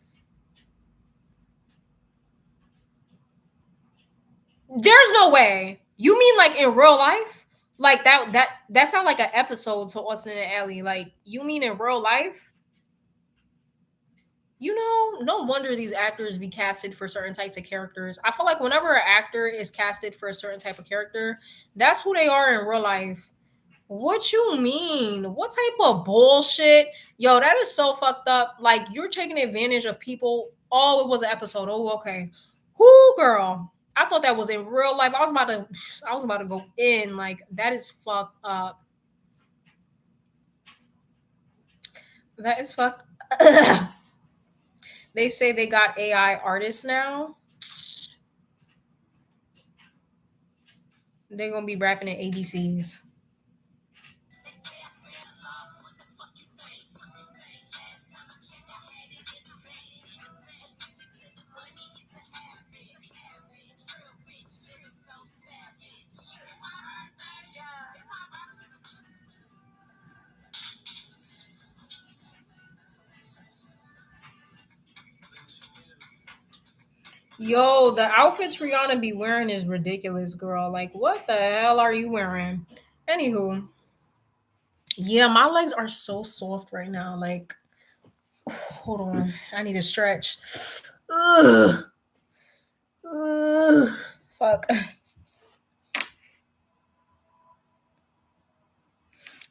There's no way. You mean like in real life? Like that sounds like an episode to Austin and Allie. Like you mean in real life? You know, no wonder these actors be casted for certain types of characters. I feel like whenever an actor is casted for a certain type of character, that's who they are in real life. What you mean? What type of bullshit? Yo, that is so fucked up. Like you're taking advantage of people. Oh, it was an episode. Oh, okay. Who girl? I thought that was in real life. I was about to go in. Like that is fucked up. That is fucked. They say they got AI artists now. They're gonna be rapping in ABCs. Yo, the outfits Rihanna be wearing is ridiculous, girl. Like, what the hell are you wearing? Anywho, yeah, my legs are so soft right now. Like, hold on, I need to stretch. Ugh, ugh, fuck.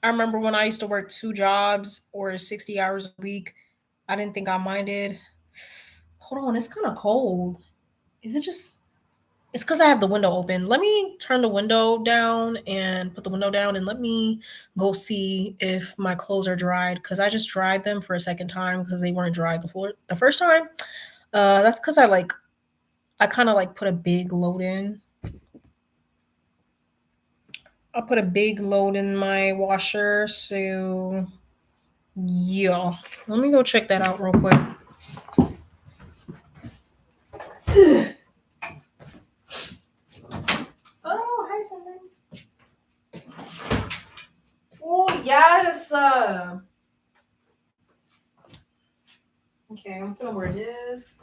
I remember when I used to work 2 jobs or 60 hours a week. I didn't think I minded. Hold on, it's kind of cold. Is it just It's because I have the window open. Let me turn the window down and put the window down and let me go see if my clothes are dried because I just dried them for a second time because they weren't dried the first time. That's because I kind of like put a big load in. I put a big load in my washer, so yeah. Let me go check that out real quick. Oh, hi, Simon. Oh, yes. Okay, I'm feeling where it is.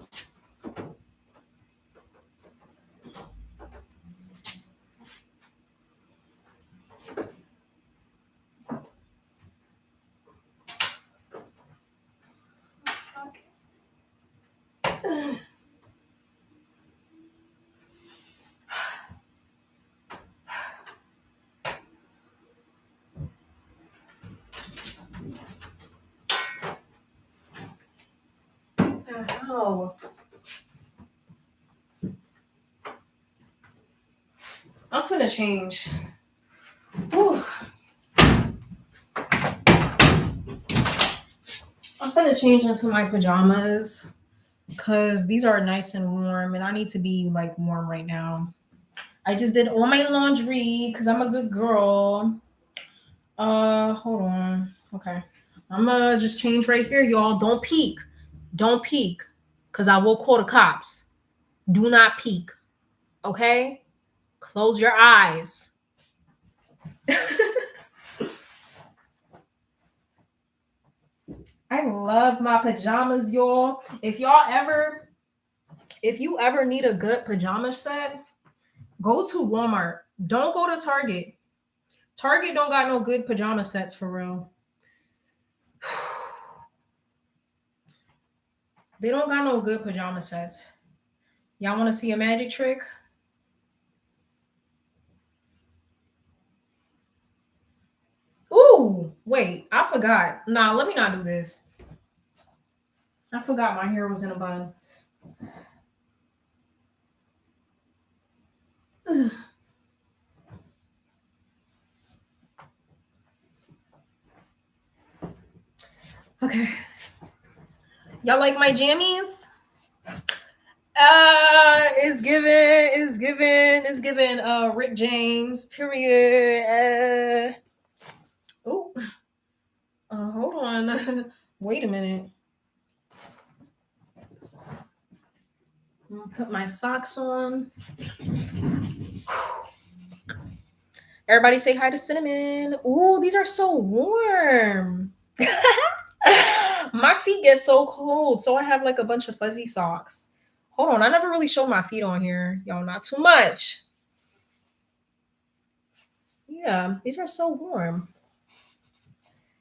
Ow. I'm finna change. Whew. I'm finna change into my pajamas because these are nice and warm, and I need to be like warm right now. I just did all my laundry because I'm a good girl. Hold on. Okay, I'm gonna just change right here, y'all. Don't peek. Don't peek, because I will call the cops. Do not peek. Okay. Close your eyes. I love my pajamas, y'all. If you ever need a good pajama set, go to Walmart. Don't go to Target. Target don't got no good pajama sets for real. They don't got no good pajama sets. Y'all want to see a magic trick? Ooh, wait, I forgot. Nah, let me not do this. I forgot my hair was in a bun. Ugh. Okay. Y'all like my jammies? It's given Rick James, period. Ooh, hold on. Wait a minute. I'm gonna put my socks on. Everybody say hi to Cinnamon. Ooh, these are so warm. My feet get so cold, so I have like a bunch of fuzzy socks. Hold on, I never really showed my feet on here. Y'all, not too much. Yeah, these are so warm.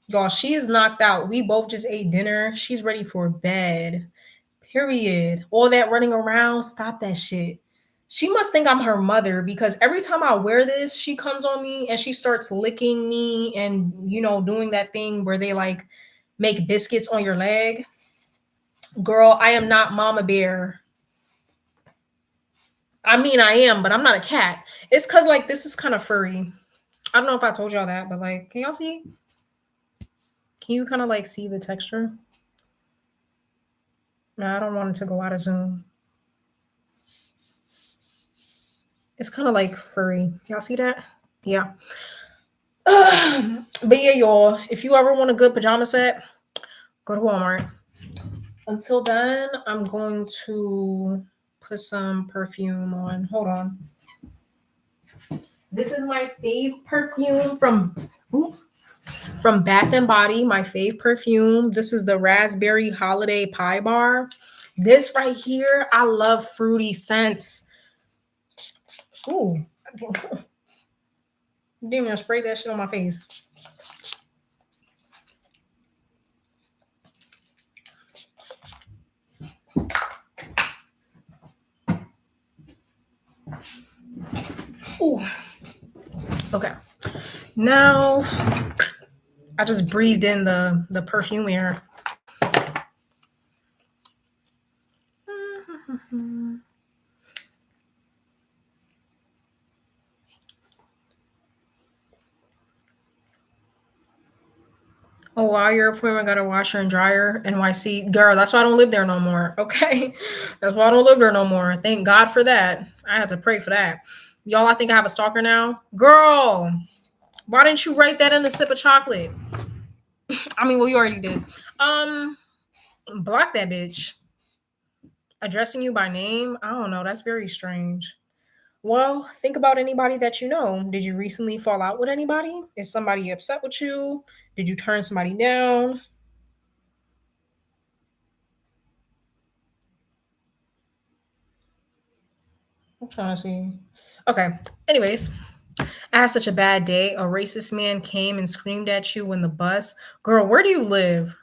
Y'all, she is knocked out. We both just ate dinner. She's ready for bed. Period. All that running around, stop that shit. She must think I'm her mother because every time I wear this, she comes on me and she starts licking me and, doing that thing where they like make biscuits on your leg. Girl, I am not Mama Bear. I mean, I am, but I'm not a cat. It's because, like, this is kind of furry. I don't know if I told y'all that, but, like, can y'all see? Can you kind of, like, see the texture? No, I don't want it to go out of zoom. It's kind of like furry. Y'all see that? Yeah. But yeah, y'all, if you ever want a good pajama set, go to Walmart. Until then, I'm going to put some perfume on. Hold on. This is my fave perfume from Bath and Body, my fave perfume. This is the Raspberry Holiday Pie Bar. This right here, I love fruity scents. Ooh. Didn't even spray that shit on my face. Ooh. Okay. Now I just breathed in the perfume air. Oh wow, your appointment got a washer and dryer. NYC. Girl, that's why I don't live there no more. Okay. That's why I don't live there no more. Thank God for that. I had to pray for that. Y'all, I think I have a stalker now. Girl, why didn't you write that in a sip of chocolate? I mean, well, you already did. Um, Block that bitch. Addressing you by name? I don't know. That's very strange. Well, think about anybody that you know. Did you recently fall out with anybody? Is somebody upset with you? Did you turn somebody down? I'm trying to see. Okay. Anyways, I had such a bad day. A racist man came and screamed at you in the bus. Girl, where do you live?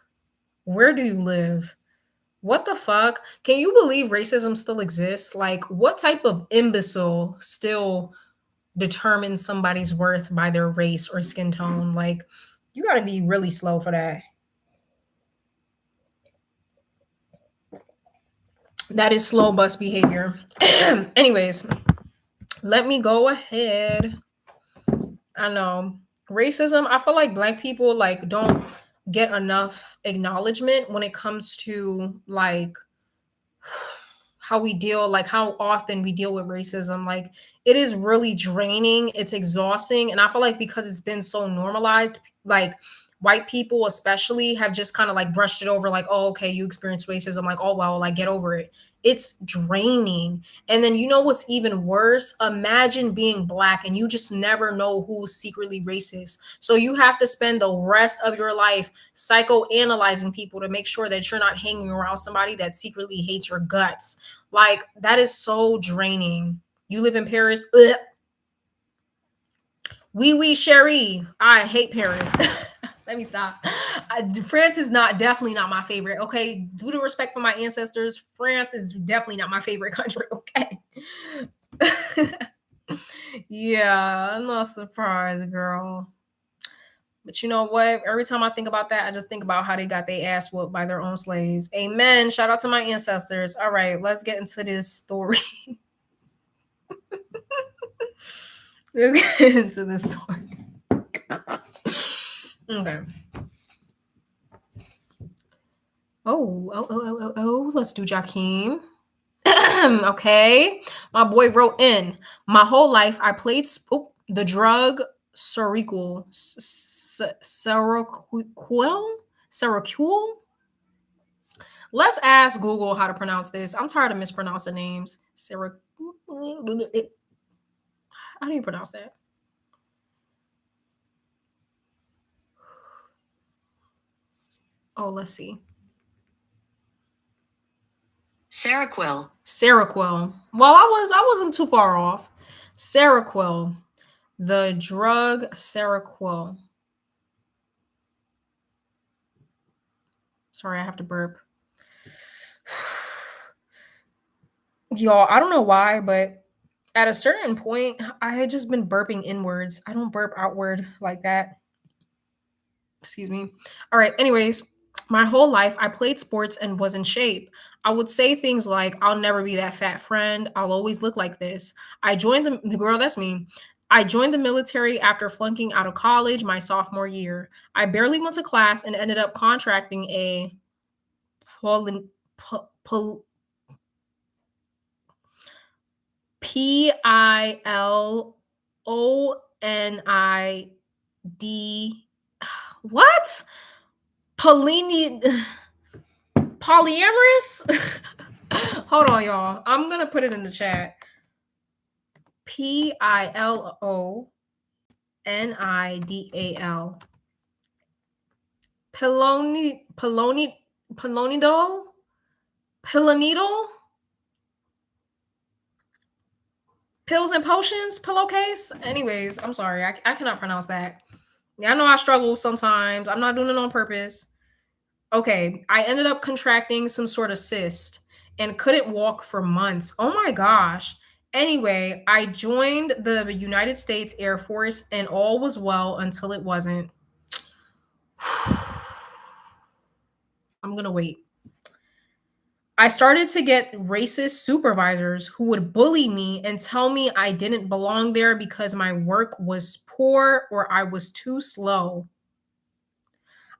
Where do you live? What the fuck? Can you believe racism still exists? Like, what type of imbecile still determines somebody's worth by their race or skin tone? Like, you gotta be really slow for that. That is slow bus behavior. Anyways, let me go ahead. I know. Racism, I feel like black people like don't get enough acknowledgement when it comes to like how we deal, like how often we deal with racism. Like it is really draining, it's exhausting, and I feel like because it's been so normalized, like white people especially have just kind of like brushed it over like, oh okay, you experience racism, like oh well, like get over it. It's draining. And then you know what's even worse? Imagine being black and you just never know who's secretly racist, so you have to spend the rest of your life psychoanalyzing people to make sure that you're not hanging around somebody that secretly hates your guts. Like that is so draining. You live in Paris. Ugh. Oui, Cherie. I hate Paris. Let me stop. France is not definitely not my favorite. Okay, due to respect for my ancestors, France is definitely not my favorite country. Okay. Yeah, I'm not surprised, girl. But you know what? Every time I think about that, I just think about how they got their ass whooped by their own slaves. Amen. Shout out to my ancestors. All right, let's get into this story. Let's get into this story. Okay. Oh. Let's do Jakeem. Okay. My boy wrote in. My whole life, I played the drug Seroquel. Seroquel? Let's ask Google how to pronounce this. I'm tired of mispronouncing names. Sarah. How do you pronounce that? Oh, let's see. Seroquel. Seroquel. Well, I wasn't too far off. Seroquel. The drug Seroquel. Sorry, I have to burp. Y'all, I don't know why, but at a certain point, I had just been burping inwards. I don't burp outward like that. Excuse me. All right. Anyways, my whole life I played sports and was in shape. I would say things like, I'll never be that fat friend. I'll always look like this. I joined the girl, that's me. I joined the military after flunking out of college my sophomore year. I barely went to class and ended up contracting a polin, pol, PILONID. What? Polini polyamorous? Hold on, y'all. I'm gonna put it in the chat. PILONIDAL. Pilonidol? Pilonidol? Pills and potions? Pillowcase? Anyways, I'm sorry. I cannot pronounce that. Yeah, I know I struggle sometimes. I'm not doing it on purpose. Okay, I ended up contracting some sort of cyst and couldn't walk for months. Oh my gosh. Anyway, I joined the United States Air Force and all was well until it wasn't. I'm going to wait. I started to get racist supervisors who would bully me and tell me I didn't belong there because my work was poor or I was too slow.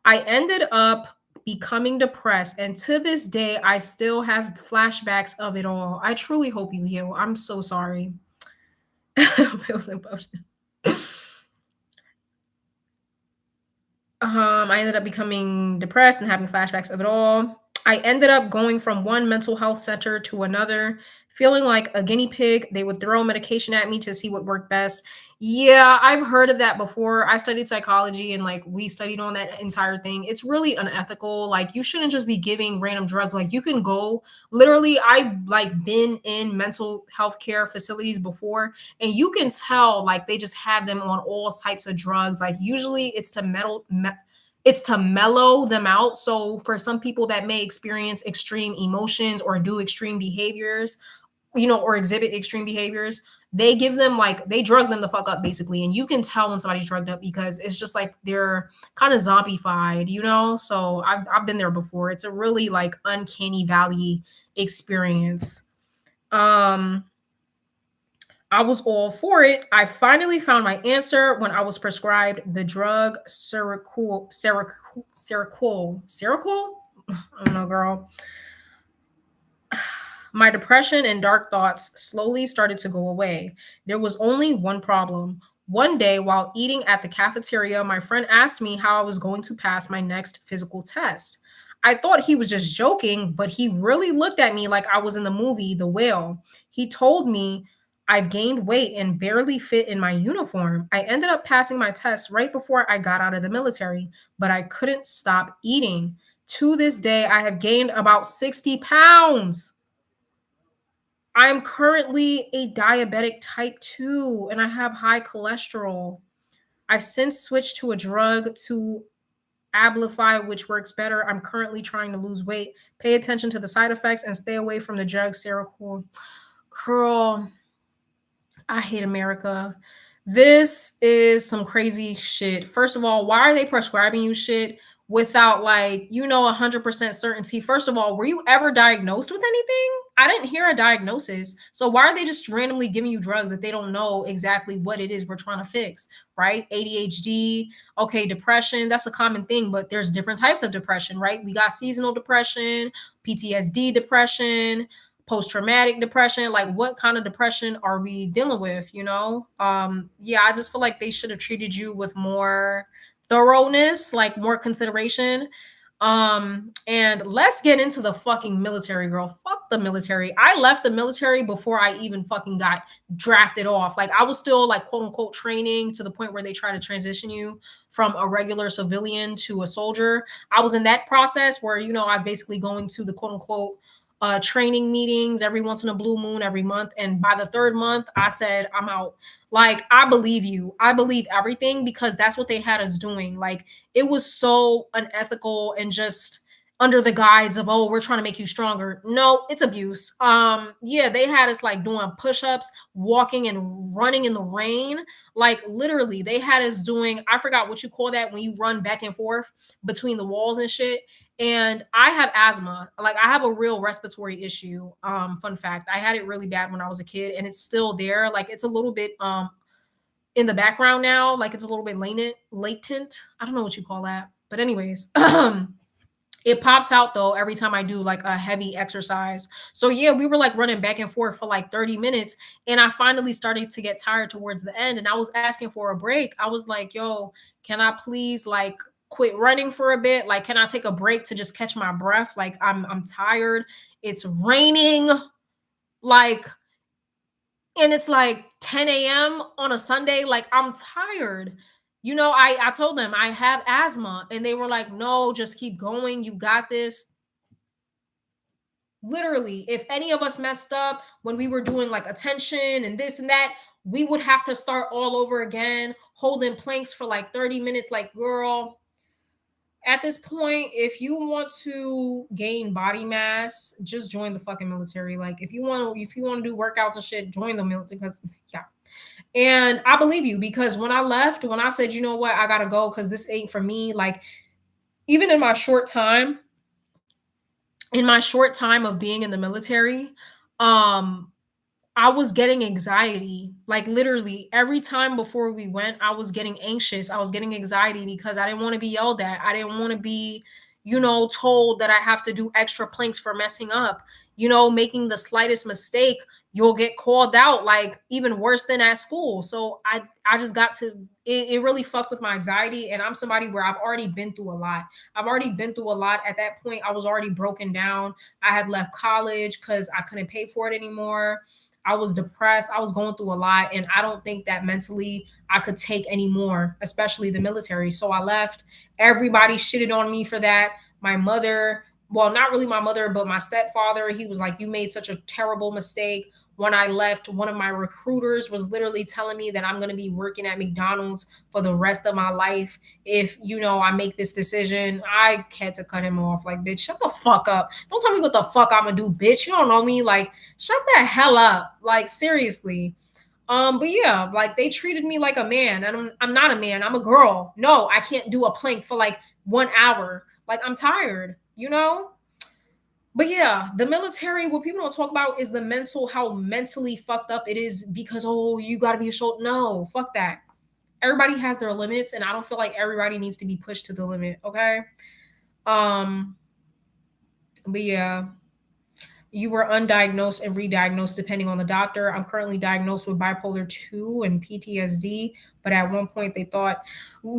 I ended up becoming depressed, and to this day, I still have flashbacks of it all. I truly hope you heal. I'm so sorry. Pills and potions. I ended up becoming depressed and having flashbacks of it all. I ended up going from one mental health center to another, feeling like a guinea pig. They would throw medication at me to see what worked best. Yeah, I've heard of that before. I studied psychology and like we studied on that entire thing. It's really unethical. Like you shouldn't just be giving random drugs. Like you can go literally I've like been in mental health care facilities before and you can tell like they just have them on all types of drugs. Like usually it's to mellow them out. So for some people that may experience extreme emotions or do extreme behaviors, or exhibit extreme behaviors, they give them like they drug them the fuck up basically. And you can tell when somebody's drugged up because it's just like they're kind of zombified. So I've been there before. It's a really like uncanny valley experience. Um I was all for it. I finally found my answer when I was prescribed the drug Seroquel. I don't know, girl. My depression and dark thoughts slowly started to go away. There was only one problem. One day, while eating at the cafeteria, my friend asked me how I was going to pass my next physical test. I thought he was just joking, but he really looked at me like I was in the movie The Whale. He told me I've gained weight and barely fit in my uniform. I ended up passing my test right before I got out of the military, but I couldn't stop eating. To this day, I have gained about 60 pounds. I'm currently a diabetic type 2 and I have high cholesterol. I've since switched to a drug to Abilify, which works better. I'm currently trying to lose weight. Pay attention to the side effects and stay away from the drug Seroquel. Girl, I hate America. This is some crazy shit. First of all, why are they prescribing you shit without 100% certainty? First of all, were you ever diagnosed with anything? I didn't hear a diagnosis. So why are they just randomly giving you drugs if they don't know exactly what it is we're trying to fix, right? ADHD, okay, depression, that's a common thing, but there's different types of depression, right? We got seasonal depression, PTSD depression, post-traumatic depression. Like what kind of depression are we dealing with? Yeah, I just feel like they should have treated you with more thoroughness, like more consideration. And let's get into the fucking military, girl. Fuck the military. I left the military before I even fucking got drafted off. Like I was still like quote unquote training to the point where they try to transition you from a regular civilian to a soldier. I was in that process where, I was basically going to the quote unquote training meetings every once in a blue moon every month. And by the third month, I said, I'm out. Like, I believe you. I believe everything because that's what they had us doing. Like, it was so unethical and just under the guise of, oh, we're trying to make you stronger. No, it's abuse. Yeah, they had us like doing push-ups, walking and running in the rain. Like literally, they had us doing, I forgot what you call that when you run back and forth between the walls and shit. And I have asthma. Like I have a real respiratory issue. Fun fact, I had it really bad when I was a kid and it's still there. Like it's a little bit in the background now, like it's a little bit latent. I don't know what you call that. But anyways, it pops out though every time I do like a heavy exercise. So yeah, we were like running back and forth for like 30 minutes and I finally started to get tired towards the end and I was asking for a break. I was like, "Yo, can I please like quit running for a bit? Like can I take a break to just catch my breath? Like I'm tired. It's raining like and it's like 10 a.m. on a Sunday. Like I'm tired." I told them I have asthma and they were like, "No, just keep going. You got this." Literally, if any of us messed up when we were doing like attention and this and that, we would have to start all over again, holding planks for like 30 minutes. Like, girl, at this point, if you want to gain body mass, just join the fucking military. Like, if you want to do workouts and shit, join the military because yeah. And I believe you because when I left, when I said, you know what, I gotta go because this ain't for me, like even in my short time of being in the military, um, I was getting anxiety. Like literally every time before we went, I was getting anxious. I was getting anxiety because I didn't want to be yelled at. I didn't want to be, told that I have to do extra planks for messing up. Making the slightest mistake, you'll get called out like even worse than at school. So I just got to it really fucked with my anxiety. And I'm somebody where I've already been through a lot. I've already been through a lot. At that point, I was already broken down. I had left college because I couldn't pay for it anymore. I was depressed. I was going through a lot. And I don't think that mentally I could take anymore, especially the military. So I left. Everybody shitted on me for that. My mother, well, not really my mother, but my stepfather, he was like, "You made such a terrible mistake." When I left, one of my recruiters was literally telling me that I'm going to be working at McDonald's for the rest of my life if, I make this decision. I had to cut him off. Like, bitch, shut the fuck up. Don't tell me what the fuck I'm going to do, bitch. You don't know me. Like, shut the hell up. Like, seriously. But yeah, like they treated me like a man, and I'm not a man. I'm a girl. No, I can't do a plank for like 1 hour. Like I'm tired, you know? But yeah, the military, what people don't talk about is the how mentally fucked up it is because, oh, you gotta be a shoulder. No, fuck that. Everybody has their limits, and I don't feel like everybody needs to be pushed to the limit, okay? Um, but yeah, you were undiagnosed and re-diagnosed depending on the doctor. I'm currently diagnosed with bipolar 2 and PTSD, but at one point they thought,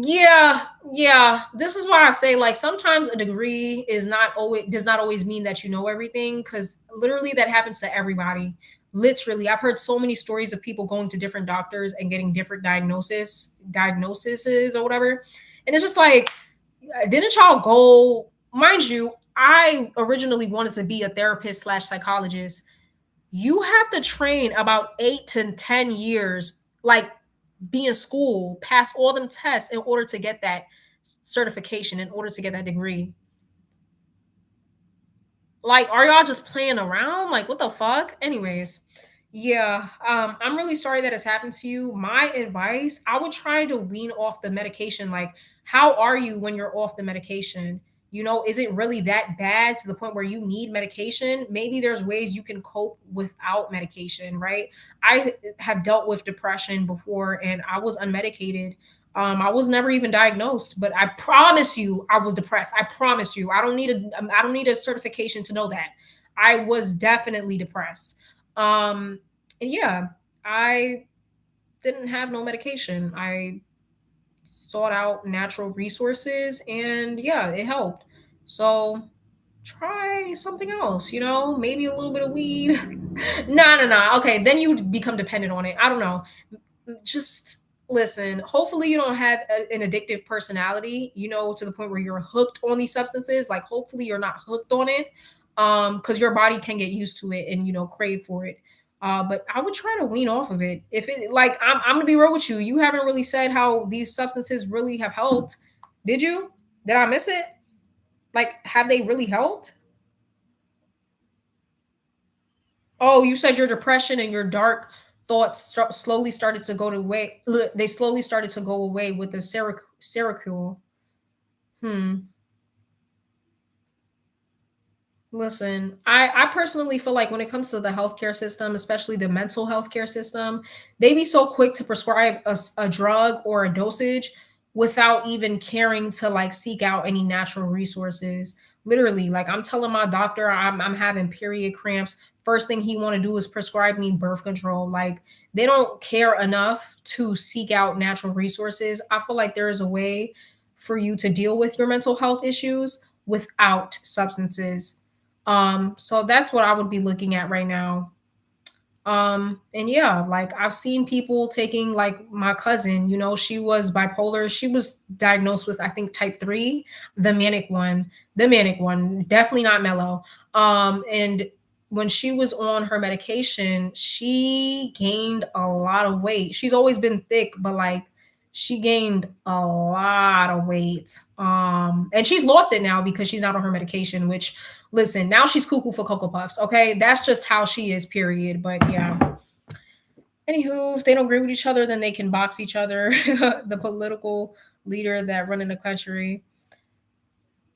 yeah, this is why I say like sometimes a degree is not always does not always mean that you know everything cuz literally that happens to everybody. Literally, I've heard so many stories of people going to different doctors and getting different diagnoses or whatever. And it's just like didn't y'all go, mind you, I originally wanted to be a therapist slash psychologist. You have to train about 8 to 10 years, like be in school, pass all them tests in order to get that certification, in order to get that degree. Like, are y'all just playing around? Like, what the fuck? Anyways, yeah, I'm really sorry that has happened to you. My advice, I would try to wean off the medication. Like, how are you when you're off the medication? Is it really that bad to the point where you need medication? Maybe there's ways you can cope without medication, right? I have dealt with depression before and I was unmedicated. I was never even diagnosed, but I promise you, I was depressed. I promise you, I don't need a certification to know that. I was definitely depressed. And yeah, I didn't have no medication. I sought out natural resources, and yeah, it helped. So try something else, maybe a little bit of weed. No. Okay, then you become dependent on it. I don't know. Just listen. Hopefully, you don't have an addictive personality, to the point where you're hooked on these substances. Like, hopefully, you're not hooked on it, because your body can get used to it and crave for it. But I would try to wean off of it. If it like, I'm gonna be real with you. You haven't really said how these substances really have helped. Did you? Did I miss it? Like, have they really helped? Oh, you said your depression and your dark thoughts slowly started to go away. They slowly started to go away with the Seroquel. Hmm. Listen, I personally feel like when it comes to the healthcare system, especially the mental healthcare system, they be so quick to prescribe a drug or a dosage without even caring to like seek out any natural resources. Literally, like I'm telling my doctor I'm having period cramps. First thing he want to do is prescribe me birth control. Like they don't care enough to seek out natural resources. I feel like there is a way for you to deal with your mental health issues without substances. So that's what I would be looking at right now. And yeah, like I've seen people taking, like my cousin, she was bipolar. She was diagnosed with, I think, type 3, the manic one, definitely not mellow. And when she was on her medication, she gained a lot of weight. She's always been thick, but like she gained a lot of weight. And she's lost it now because she's not on her medication, which, listen, now she's cuckoo for Cocoa Puffs. Okay, that's just how she is. Period. But yeah. Anywho, if they don't agree with each other, then they can box each other. The political leader that running the country,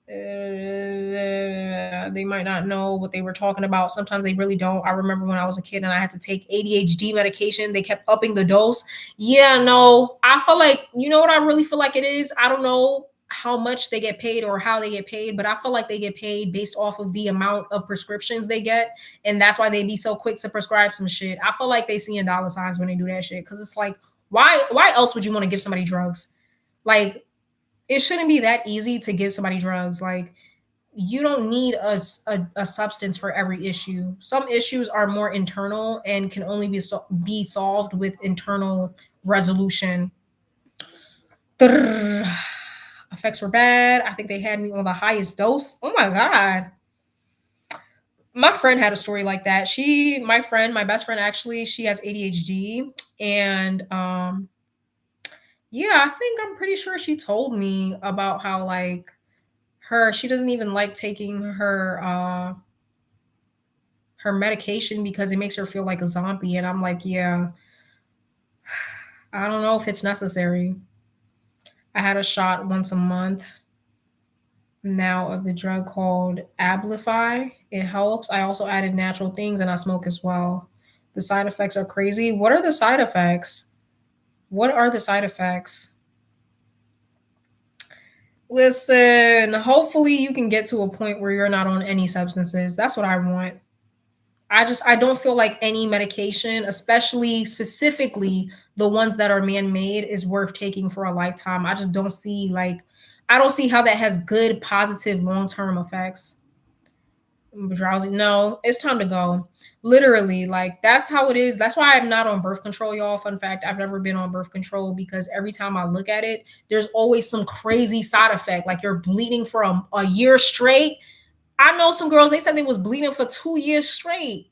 they might not know what they were talking about. Sometimes they really don't. I remember when I was a kid and I had to take ADHD medication. They kept upping the dose. Yeah, no, I feel like, what I really feel like it is. I don't know how much they get paid or how they get paid, but I feel like they get paid based off of the amount of prescriptions they get. And that's why they be so quick to prescribe some shit. I feel like they see in dollar signs when they do that shit. Cause it's like, why else would you want to give somebody drugs? Like, it shouldn't be that easy to give somebody drugs. Like, you don't need a substance for every issue. Some issues are more internal and can only be solved with internal resolution. Drrr. Effects were bad. I think they had me on the highest dose. Oh my god. My friend had a story like that. My best friend, actually, she has ADHD, and yeah, I think I'm pretty sure she told me about how, like, she doesn't even like taking her medication because it makes her feel like a zombie. And I'm like, yeah, I don't know if it's necessary. I had a shot once a month now of the drug called Abilify. It helps. I also added natural things and I smoke as well. The side effects are crazy. What are the side effects? What are the side effects? Listen, hopefully you can get to a point where you're not on any substances. That's what I want. I don't feel like any medication, especially specifically the ones that are man-made, is worth taking for a lifetime. I don't see how that has good positive long-term effects. Drowsy. No, it's time to go. Literally, like that's how it is. That's why I'm not on birth control, y'all. Fun fact, I've never been on birth control because every time I look at it, there's always some crazy side effect. Like you're bleeding for a year straight. I know some girls, they said they was bleeding for 2 years straight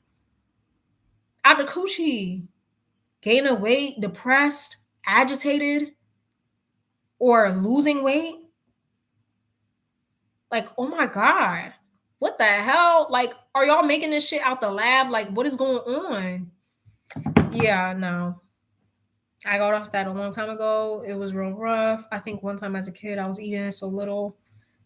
out the coochie, gaining weight, depressed, agitated, or losing weight. Like, oh my God, what the hell? Like, are y'all making this shit out the lab? Like, what is going on? Yeah, no. I got off that a long time ago. It was real rough. I think one time as a kid, I was eating so little.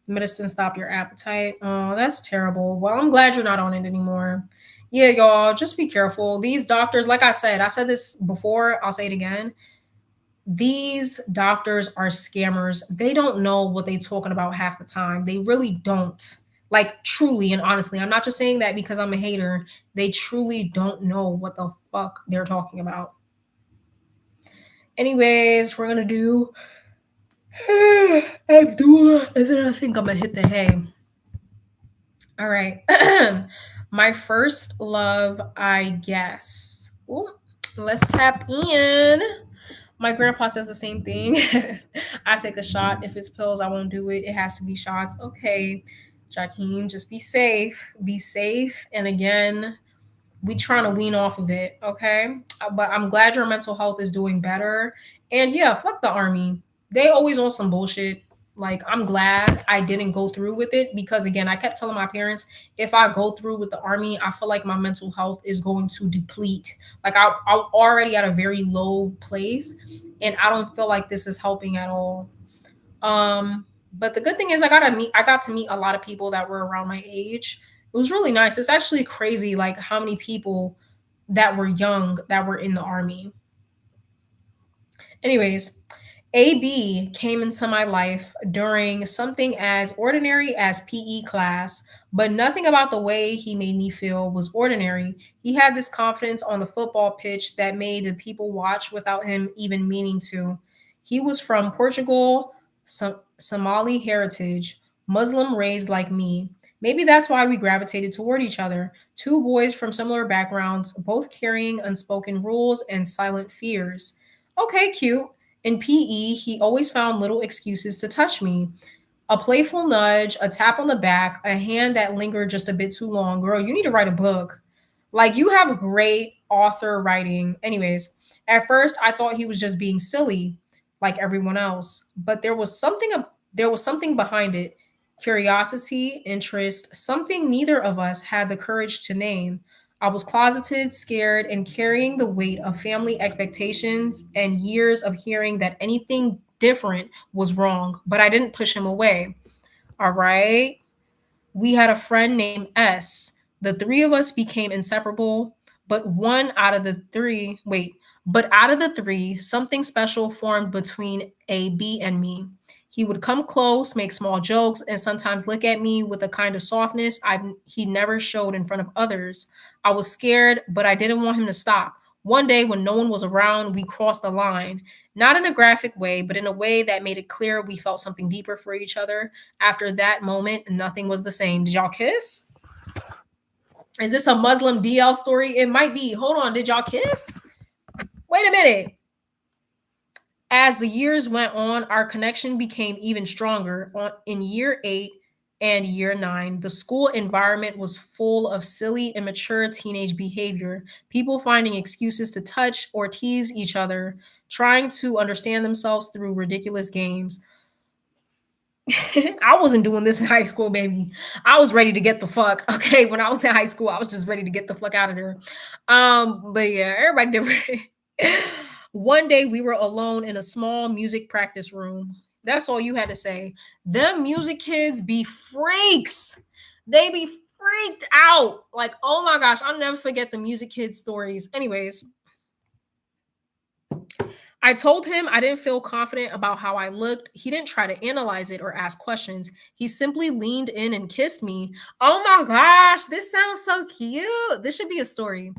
Medicine stop your appetite. Oh, that's terrible. Well, I'm glad you're not on it anymore. Yeah, y'all, just be careful. These doctors, like I said this before, I'll say it again. These doctors are scammers. They don't know what they're talking about half the time. They really don't. Like, truly and honestly, I'm not just saying that because I'm a hater. They truly don't know what the fuck they're talking about. Anyways, we're gonna do Abdul, and then I think I'm gonna hit the hay. All right. My first love, I guess. Ooh, let's tap in. My grandpa says the same thing. I take a shot. If it's pills, I won't do it. It has to be shots. Okay, Jakeem, just be safe. Be safe. And again, we trying to wean off of it. Okay, but I'm glad your mental health is doing better. And yeah, fuck the army. They always on some bullshit. Like, I'm glad I didn't go through with it because again, I kept telling my parents if I go through with the army, I feel like my mental health is going to deplete. Like, I'm already at a very low place, and I don't feel like this is helping at all. But the good thing is I got to meet a lot of people that were around my age. It was really nice. It's actually crazy like how many people that were young that were in the army. Anyways, AB came into my life during something as ordinary as PE class, but nothing about the way he made me feel was ordinary. He had this confidence on the football pitch that made the people watch without him even meaning to. He was from Portugal, Somali heritage, Muslim raised like me. Maybe that's why we gravitated toward each other. Two boys from similar backgrounds, both carrying unspoken rules and silent fears. Okay, cute. In PE, he always found little excuses to touch me. A playful nudge, a tap on the back, a hand that lingered just a bit too long. Girl, you need to write a book. Like, you have great author writing. Anyways, at first I thought he was just being silly like everyone else, but there was something behind it. Curiosity, interest, something neither of us had the courage to name. I was closeted, scared, and carrying the weight of family expectations and years of hearing that anything different was wrong, but I didn't push him away. All right. We had a friend named S. The three of us became inseparable, but one out of the three, wait, but out of the three, something special formed between AB and me. He would come close, make small jokes, and sometimes look at me with a kind of softness he never showed in front of others. I was scared, but I didn't want him to stop. One day, when no one was around, we crossed the line. Not in a graphic way, but in a way that made it clear we felt something deeper for each other. After that moment, nothing was the same. Did y'all kiss? Is this a Muslim DL story? It might be. Hold on. Did y'all kiss? Wait a minute. As the years went on, our connection became even stronger. In year 8 and year 9, the school environment was full of silly, immature teenage behavior, people finding excuses to touch or tease each other, trying to understand themselves through ridiculous games. I wasn't doing this in high school, baby. I was ready to get the fuck. Okay, when I was in high school, I was just ready to get the fuck out of there. But yeah, everybody different. One day we were alone in a small music practice room. That's all you had to say. Them music kids be freaks. They be freaked out. Like, oh my gosh, I'll never forget the music kids stories. Anyways, I told him I didn't feel confident about how I looked. He didn't try to analyze it or ask questions. He simply leaned in and kissed me. Oh my gosh, this sounds so cute. This should be a story.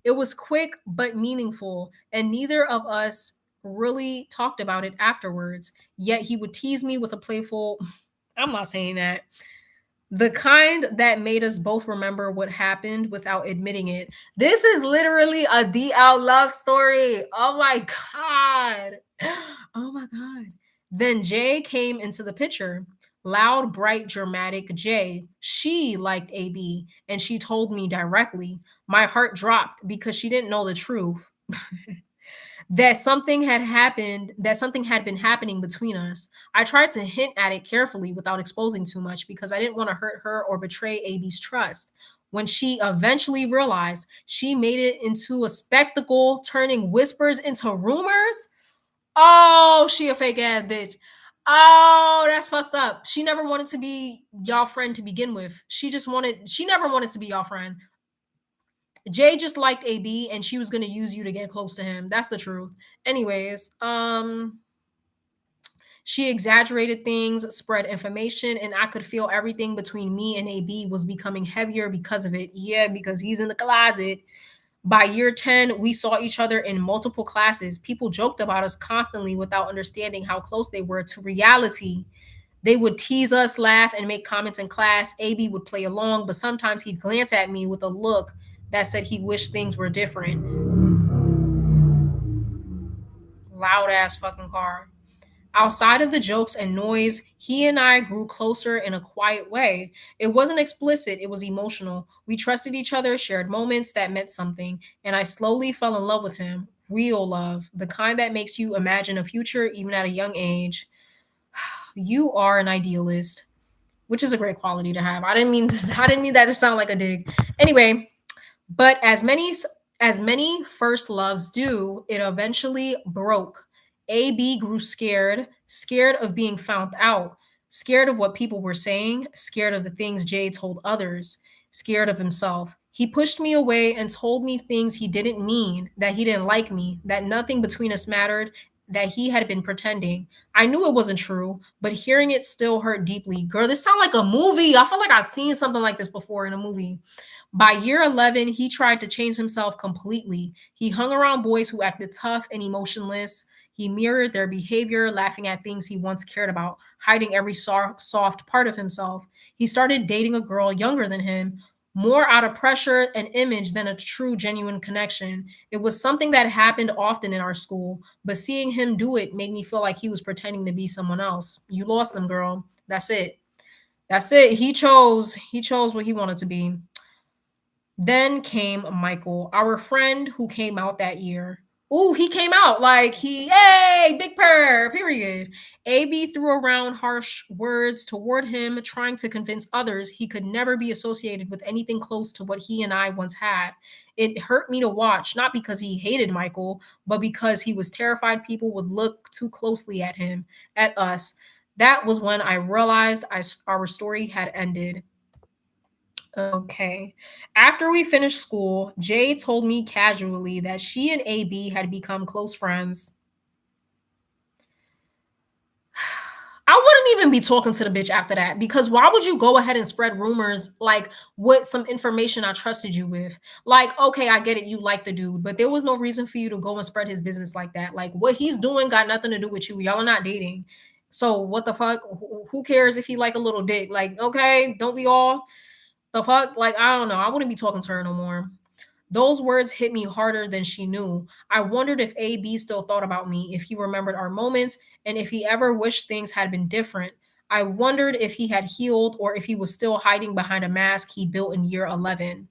It was quick but meaningful, and neither of us really talked about it afterwards. Yet he would tease me with a playful, I'm not saying that. The kind that made us both remember what happened without admitting it. This is literally a DL love story. Oh my God. Oh my God. Then Jay came into the picture. Loud, bright, dramatic Jay. She liked AB and she told me directly. My heart dropped because she didn't know the truth. That something had been happening between us. I tried to hint at it carefully without exposing too much because I didn't want to hurt her or betray AB's trust. When she eventually realized, she made it into a spectacle, turning whispers into rumors. Oh, she a fake ass bitch. Oh, that's fucked up. She never wanted to be y'all friend to begin with. She never wanted to be y'all friend. Jay just liked AB and she was gonna use you to get close to him. That's the truth. Anyways, she exaggerated things, spread information, and I could feel everything between me and AB was becoming heavier because of it. Yeah, because he's in the closet. By year 10, we saw each other in multiple classes. People joked about us constantly without understanding how close they were to reality. They would tease us, laugh, and make comments in class. AB would play along, but sometimes he'd glance at me with a look that said he wished things were different. Loud ass fucking car. Outside of the jokes and noise, he and I grew closer in a quiet way. It wasn't explicit, it was emotional. We trusted each other, shared moments that meant something, and I slowly fell in love with him. Real love, the kind that makes you imagine a future even at a young age. You are an idealist, which is a great quality to have. I didn't mean that to sound like a dig. Anyway, but as many first loves do, it eventually broke. AB grew scared, scared of being found out, scared of what people were saying, scared of the things Jay told others, scared of himself. He pushed me away and told me things he didn't mean, that he didn't like me, that nothing between us mattered, that he had been pretending. I knew it wasn't true, but hearing it still hurt deeply. Girl, this sounds like a movie. I feel like I've seen something like this before in a movie. By year 11, he tried to change himself completely. He hung around boys who acted tough and emotionless. He mirrored their behavior, laughing at things he once cared about, hiding every soft part of himself. He started dating a girl younger than him, more out of pressure and image than a true, genuine connection. It was something that happened often in our school, but seeing him do it made me feel like he was pretending to be someone else. You lost them, girl. That's it. That's it. He chose what he wanted to be. Then came Michael, our friend who came out that year. Ooh, he came out like hey, big purr, period. AB threw around harsh words toward him, trying to convince others he could never be associated with anything close to what he and I once had. It hurt me to watch, not because he hated Michael, but because he was terrified people would look too closely at him, at us. That was when I realized our story had ended. Okay. After we finished school, Jay told me casually that she and AB had become close friends. I wouldn't even be talking to the bitch after that because why would you go ahead and spread rumors like with some information I trusted you with? Like, okay, I get it, you like the dude, but there was no reason for you to go and spread his business like that. Like, what he's doing got nothing to do with you. Y'all are not dating. So, what the fuck? Who cares if he like a little dick? Like, okay, don't we all? The fuck? Like, I don't know. I wouldn't be talking to her no more. Those words hit me harder than she knew. I wondered if AB still thought about me, if he remembered our moments, and if he ever wished things had been different. I wondered if he had healed or if he was still hiding behind a mask he built in year 11.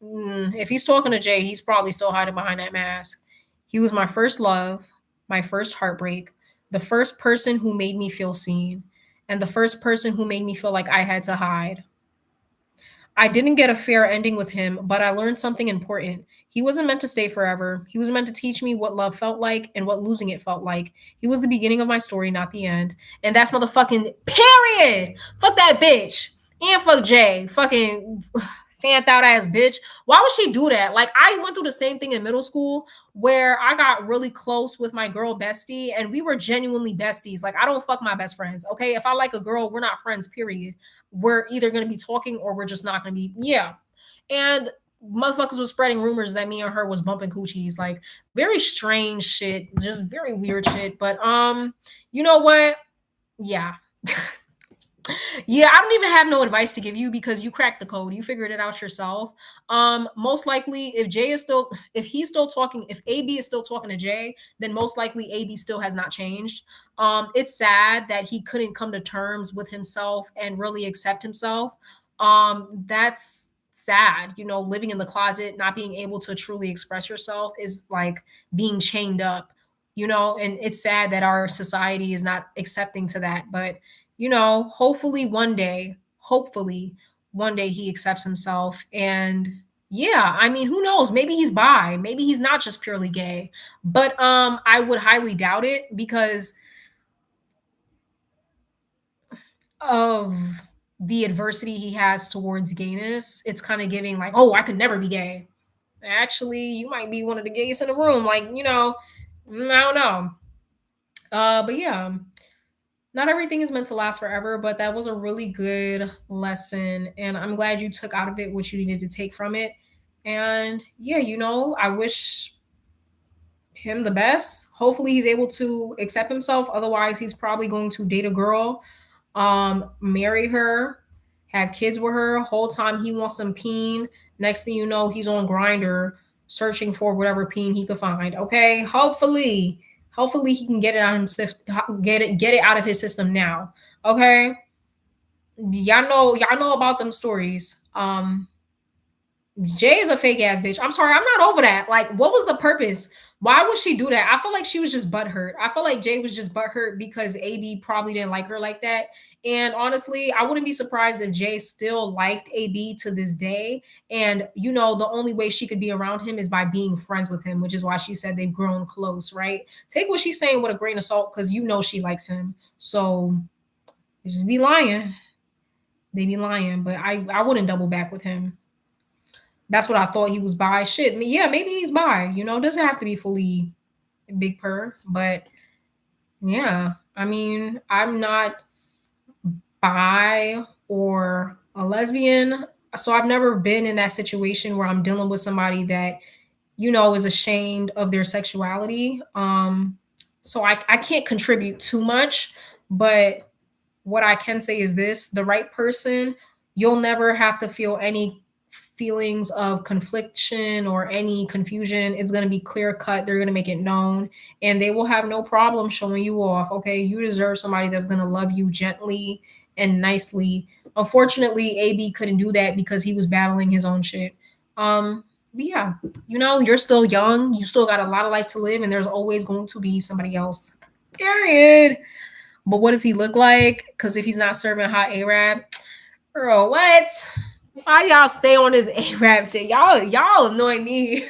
If he's talking to Jay, he's probably still hiding behind that mask. He was my first love, my first heartbreak, the first person who made me feel seen, and the first person who made me feel like I had to hide. I didn't get a fair ending with him, but I learned something important. He wasn't meant to stay forever. He was meant to teach me what love felt like and what losing it felt like. He was the beginning of my story, not the end. And that's motherfucking period. Fuck that bitch. And fuck Jay. Fucking fanned out ass bitch. Why would she do that? Like, I went through the same thing in middle school where I got really close with my girl bestie and we were genuinely besties. Like, I don't fuck my best friends. Okay. If I like a girl, we're not friends, period. We're either going to be talking or we're just not going to be. Yeah. And motherfuckers was spreading rumors that me and her was bumping coochies. Like, very strange shit, just very weird shit. But you know what? Yeah. Yeah, I don't even have no advice to give you because you cracked the code. You figured it out yourself. Most likely, if he's still talking, if AB is still talking to Jay, then most likely AB still has not changed. It's sad that he couldn't come to terms with himself and really accept himself. That's sad. You know, living in the closet, not being able to truly express yourself is like being chained up. You know, and it's sad that our society is not accepting to that, but hopefully one day he accepts himself. And yeah, I mean, who knows? Maybe he's bi, maybe he's not just purely gay. But I would highly doubt it because of the adversity he has towards gayness. It's kind of giving like, oh, I could never be gay. Actually, you might be one of the gayest in the room. Like, I don't know. But yeah, not everything is meant to last forever, but that was a really good lesson. And I'm glad you took out of it what you needed to take from it. And yeah, I wish him the best. Hopefully, he's able to accept himself. Otherwise, he's probably going to date a girl. marry her, have kids with her. Whole time he wants some peen. Next thing you know, he's on Grinder searching for whatever peen he could find. Okay, hopefully he can get it out of get it out of his system now. Okay, y'all know about them stories. Jay is a fake ass bitch. I'm sorry, I'm not over that. Like, what was the purpose? Why would she do that? I feel like she was just butthurt. I feel like Jay was just butthurt because AB probably didn't like her like that. And honestly, I wouldn't be surprised if Jay still liked AB to this day. And the only way she could be around him is by being friends with him, which is why she said they've grown close, right? Take what she's saying with a grain of salt because she likes him. So they just be lying. They be lying, but I wouldn't double back with him. That's what I thought he was bi. Shit, yeah, maybe he's bi. Doesn't have to be fully big purr, but yeah, I mean, I'm not bi or a lesbian, so I've never been in that situation where I'm dealing with somebody that is ashamed of their sexuality. So I can't contribute too much, but what I can say is this: the right person, you'll never have to feel any feelings of confliction or any confusion. It's going to be clear cut. They're going to make it known and they will have no problem showing you off. Okay. You deserve somebody that's going to love you gently and nicely. Unfortunately, AB couldn't do that because he was battling his own shit. But yeah, you're still young. You still got a lot of life to live, and there's always going to be somebody else. Period. But what does he look like? Because if he's not serving hot Arab, bro, what? Why y'all stay on this Arab shit? Y'all annoy me,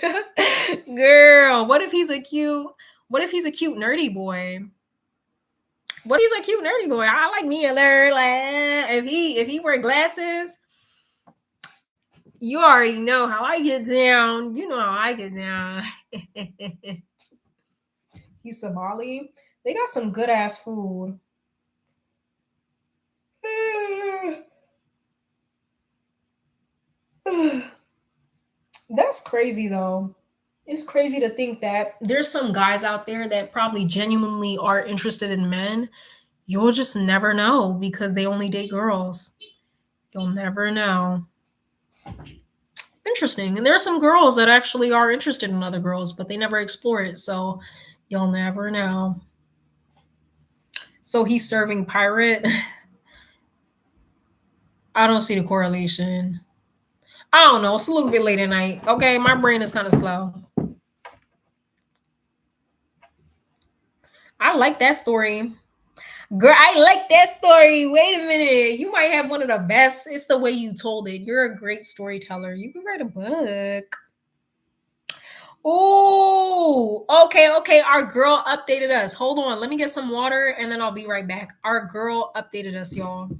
girl. What if he's a cute nerdy boy? What if he's a cute nerdy boy? I like me a nerd. Like if he wear glasses, you already know how I get down. You know how I get down. He's Somali. They got some good ass food. That's crazy though. It's crazy to think that there's some guys out there that probably genuinely are interested in men. You'll just never know because they only date girls. You'll never know. Interesting. And there are some girls that actually are interested in other girls, but they never explore it. So you'll never know. So he's serving pirate. I don't see the correlation. I don't know. It's a little bit late at night. Okay, my brain is kind of slow. I like that story. Girl, I like that story. Wait a minute. You might have one of the best. It's the way you told it. You're a great storyteller. You can write a book. Oh, okay. Our girl updated us. Hold on. Let me get some water and then I'll be right back. Our girl updated us, y'all.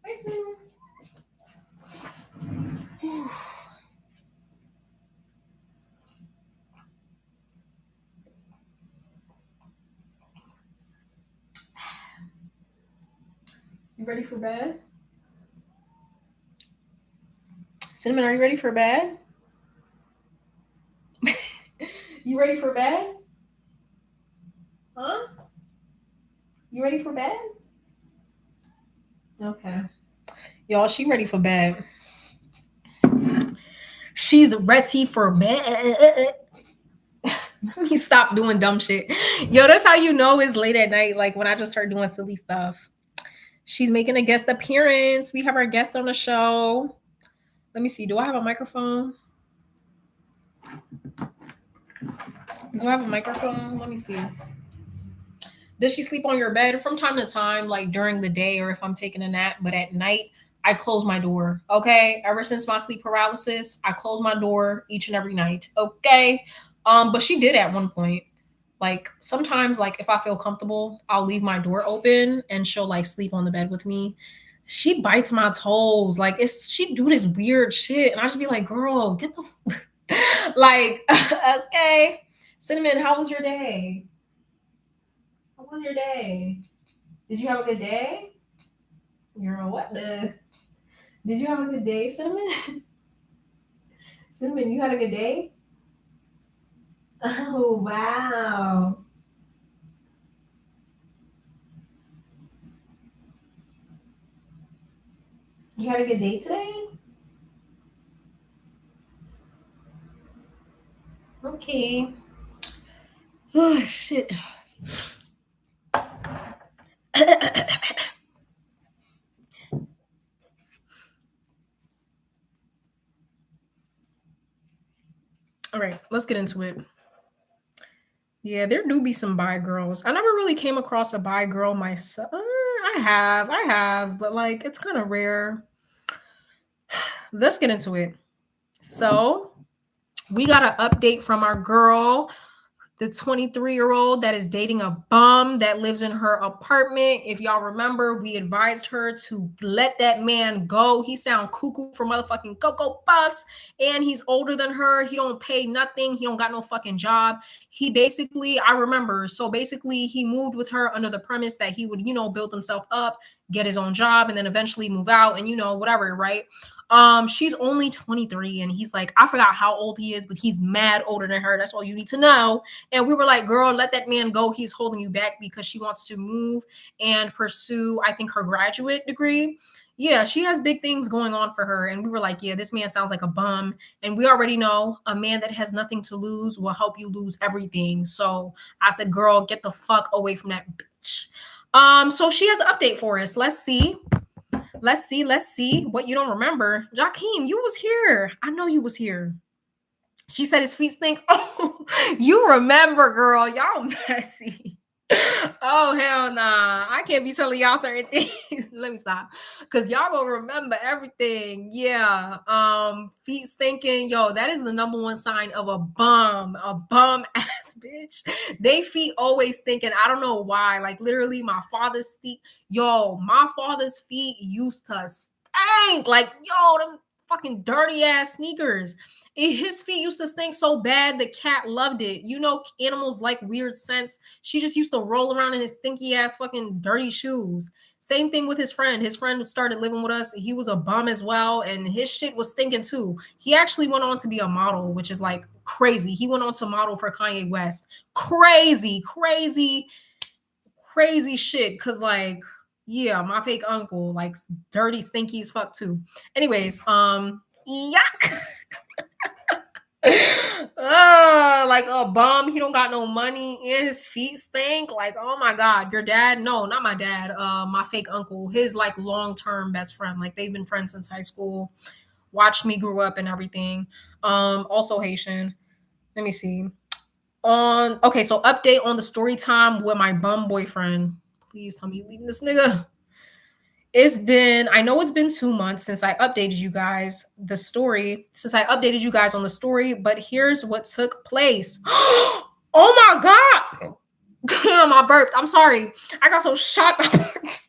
Hi, Sue. You ready for bed? Cinnamon, are you ready for bed? You ready for bed? Huh? You ready for bed? Okay. Y'all, she ready for bed. She's ready for bed. Let me stop doing dumb shit. Yo, that's how you know it's late at night, like when I just start doing silly stuff. She's making a guest appearance. We have our guest on the show. Let me see. Do I have a microphone? Do I have a microphone? Let me see. Does she sleep on your bed? From time to time, like during the day or if I'm taking a nap, but at night, I close my door. Okay. Ever since my sleep paralysis, I close my door each and every night. Okay. But she did at one point. Like sometimes, like if I feel comfortable, I'll leave my door open and she'll like sleep on the bed with me. She bites my toes. Like it's she do this weird shit. And I should be like, girl, get the like, okay. Cinnamon, how was your day? How was your day? Did you have a good day? Girl, what the? Did you have a good day, Cinnamon? Cinnamon, you had a good day? Oh, wow. You had a good day today? Okay. Oh, shit. All right, let's get into it. Yeah, there do be some bi girls. I never really came across a bi girl myself. I have, but like it's kind of rare. Let's get into it. So, we got an update from our girl, the 23-year-old that is dating a bum that lives in her apartment. If y'all remember, we advised her to let that man go. He sound cuckoo for motherfucking Cocoa Puffs, and he's older than her. He don't pay nothing. He don't got no fucking job. He basically, I remember, so basically he moved with her under the premise that he would, build himself up, get his own job, and then eventually move out and, whatever, right? She's only 23 and he's like, I forgot how old he is, but he's mad older than her. That's all you need to know. And we were like, girl, let that man go. He's holding you back because she wants to move and pursue, I think, her graduate degree. Yeah, she has big things going on for her. And we were like, yeah, this man sounds like a bum. And we already know a man that has nothing to lose will help you lose everything. So I said, girl, get the fuck away from that bitch. So she has an update for us. Let's see. Let's see what you don't remember. Jakeem, you was here. I know you was here. She said his feet stink. Oh, you remember, girl. Y'all messy. Oh, hell nah. I can't be telling y'all certain things. Let me stop. Cause y'all will remember everything. Yeah. Feet stinking. Yo, that is the number one sign of a bum ass bitch. They feet always stinking. I don't know why. Like literally my father's feet. Yo, my father's feet used to stink. Like, yo, them fucking dirty ass sneakers. His feet used to stink so bad the cat loved it. Animals like weird scents. She just used to roll around in his stinky ass fucking dirty shoes. Same thing with his friend. His friend started living with us. He was a bum as well, and his shit was stinking too. He actually went on to be a model, which is like crazy. He went on to model for Kanye West. Crazy, crazy, crazy shit. Cause like, yeah, my fake uncle, like dirty, stinky as fuck too. Anyways, yuck. Like a bum. He don't got no money and his feet stink. Like, oh my god, your dad? No, not my dad. My fake uncle, his like long-term best friend. Like they've been friends since high school. Watched me grow up and everything. Also Haitian. Let me see. Okay, so update on the story time with my bum boyfriend. Please tell me you leaving this nigga. I know it's been 2 months since I updated you guys updated you guys on the story, but here's what took place. Oh my God. Damn, I burped. I'm sorry. I got so shocked. I burped.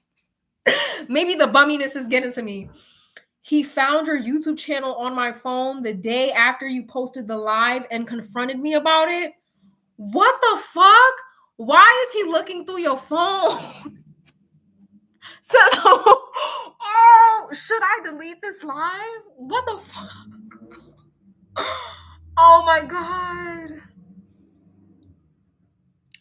Maybe the bumminess is getting to me. He found your YouTube channel on my phone the day after you posted the live and confronted me about it. What the fuck? Why is he looking through your phone? So, oh, should I delete this live? What the fuck? Oh my god.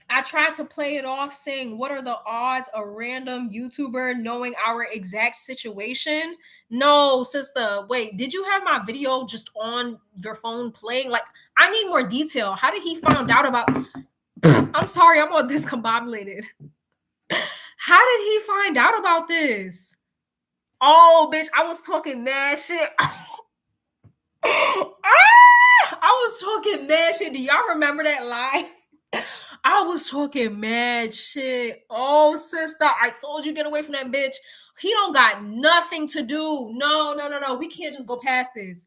I tried to play it off saying, what are the odds a random YouTuber knowing our exact situation? No, sister. Wait, did you have my video just on your phone playing? Like, I need more detail. How did he find out about? I'm sorry, I'm all discombobulated. How did he find out about this? Oh, bitch, I was talking mad shit. I was talking mad shit. Do y'all remember that lie? I was talking mad shit. Oh, sister, I told you get away from that bitch. He don't got nothing to do. No. We can't just go past this.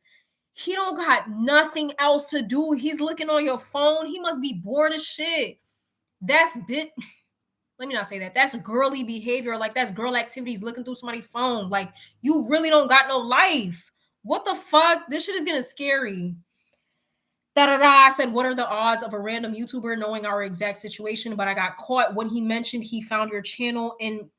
He don't got nothing else to do. He's looking on your phone. He must be bored as shit. That's bit. Let me not say that. That's girly behavior. Like, that's girl activities looking through somebody's phone. Like, you really don't got no life. What the fuck? This shit is getting scary. I said, what are the odds of a random YouTuber knowing our exact situation? But I got caught when he mentioned he found your channel in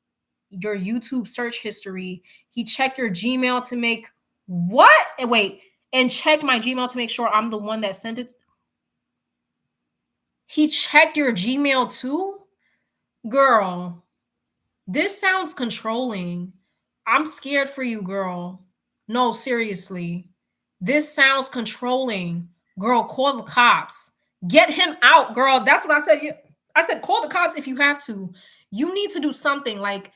your YouTube search history. He checked your Gmail to make what? Wait, and checked my Gmail to make sure I'm the one that sent it. He checked your Gmail too? Girl, this sounds controlling. I'm scared for you, girl. No, seriously. This sounds controlling. Girl, call the cops. Get him out, girl. That's what I said. I said, call the cops if you have to. You need to do something. Like,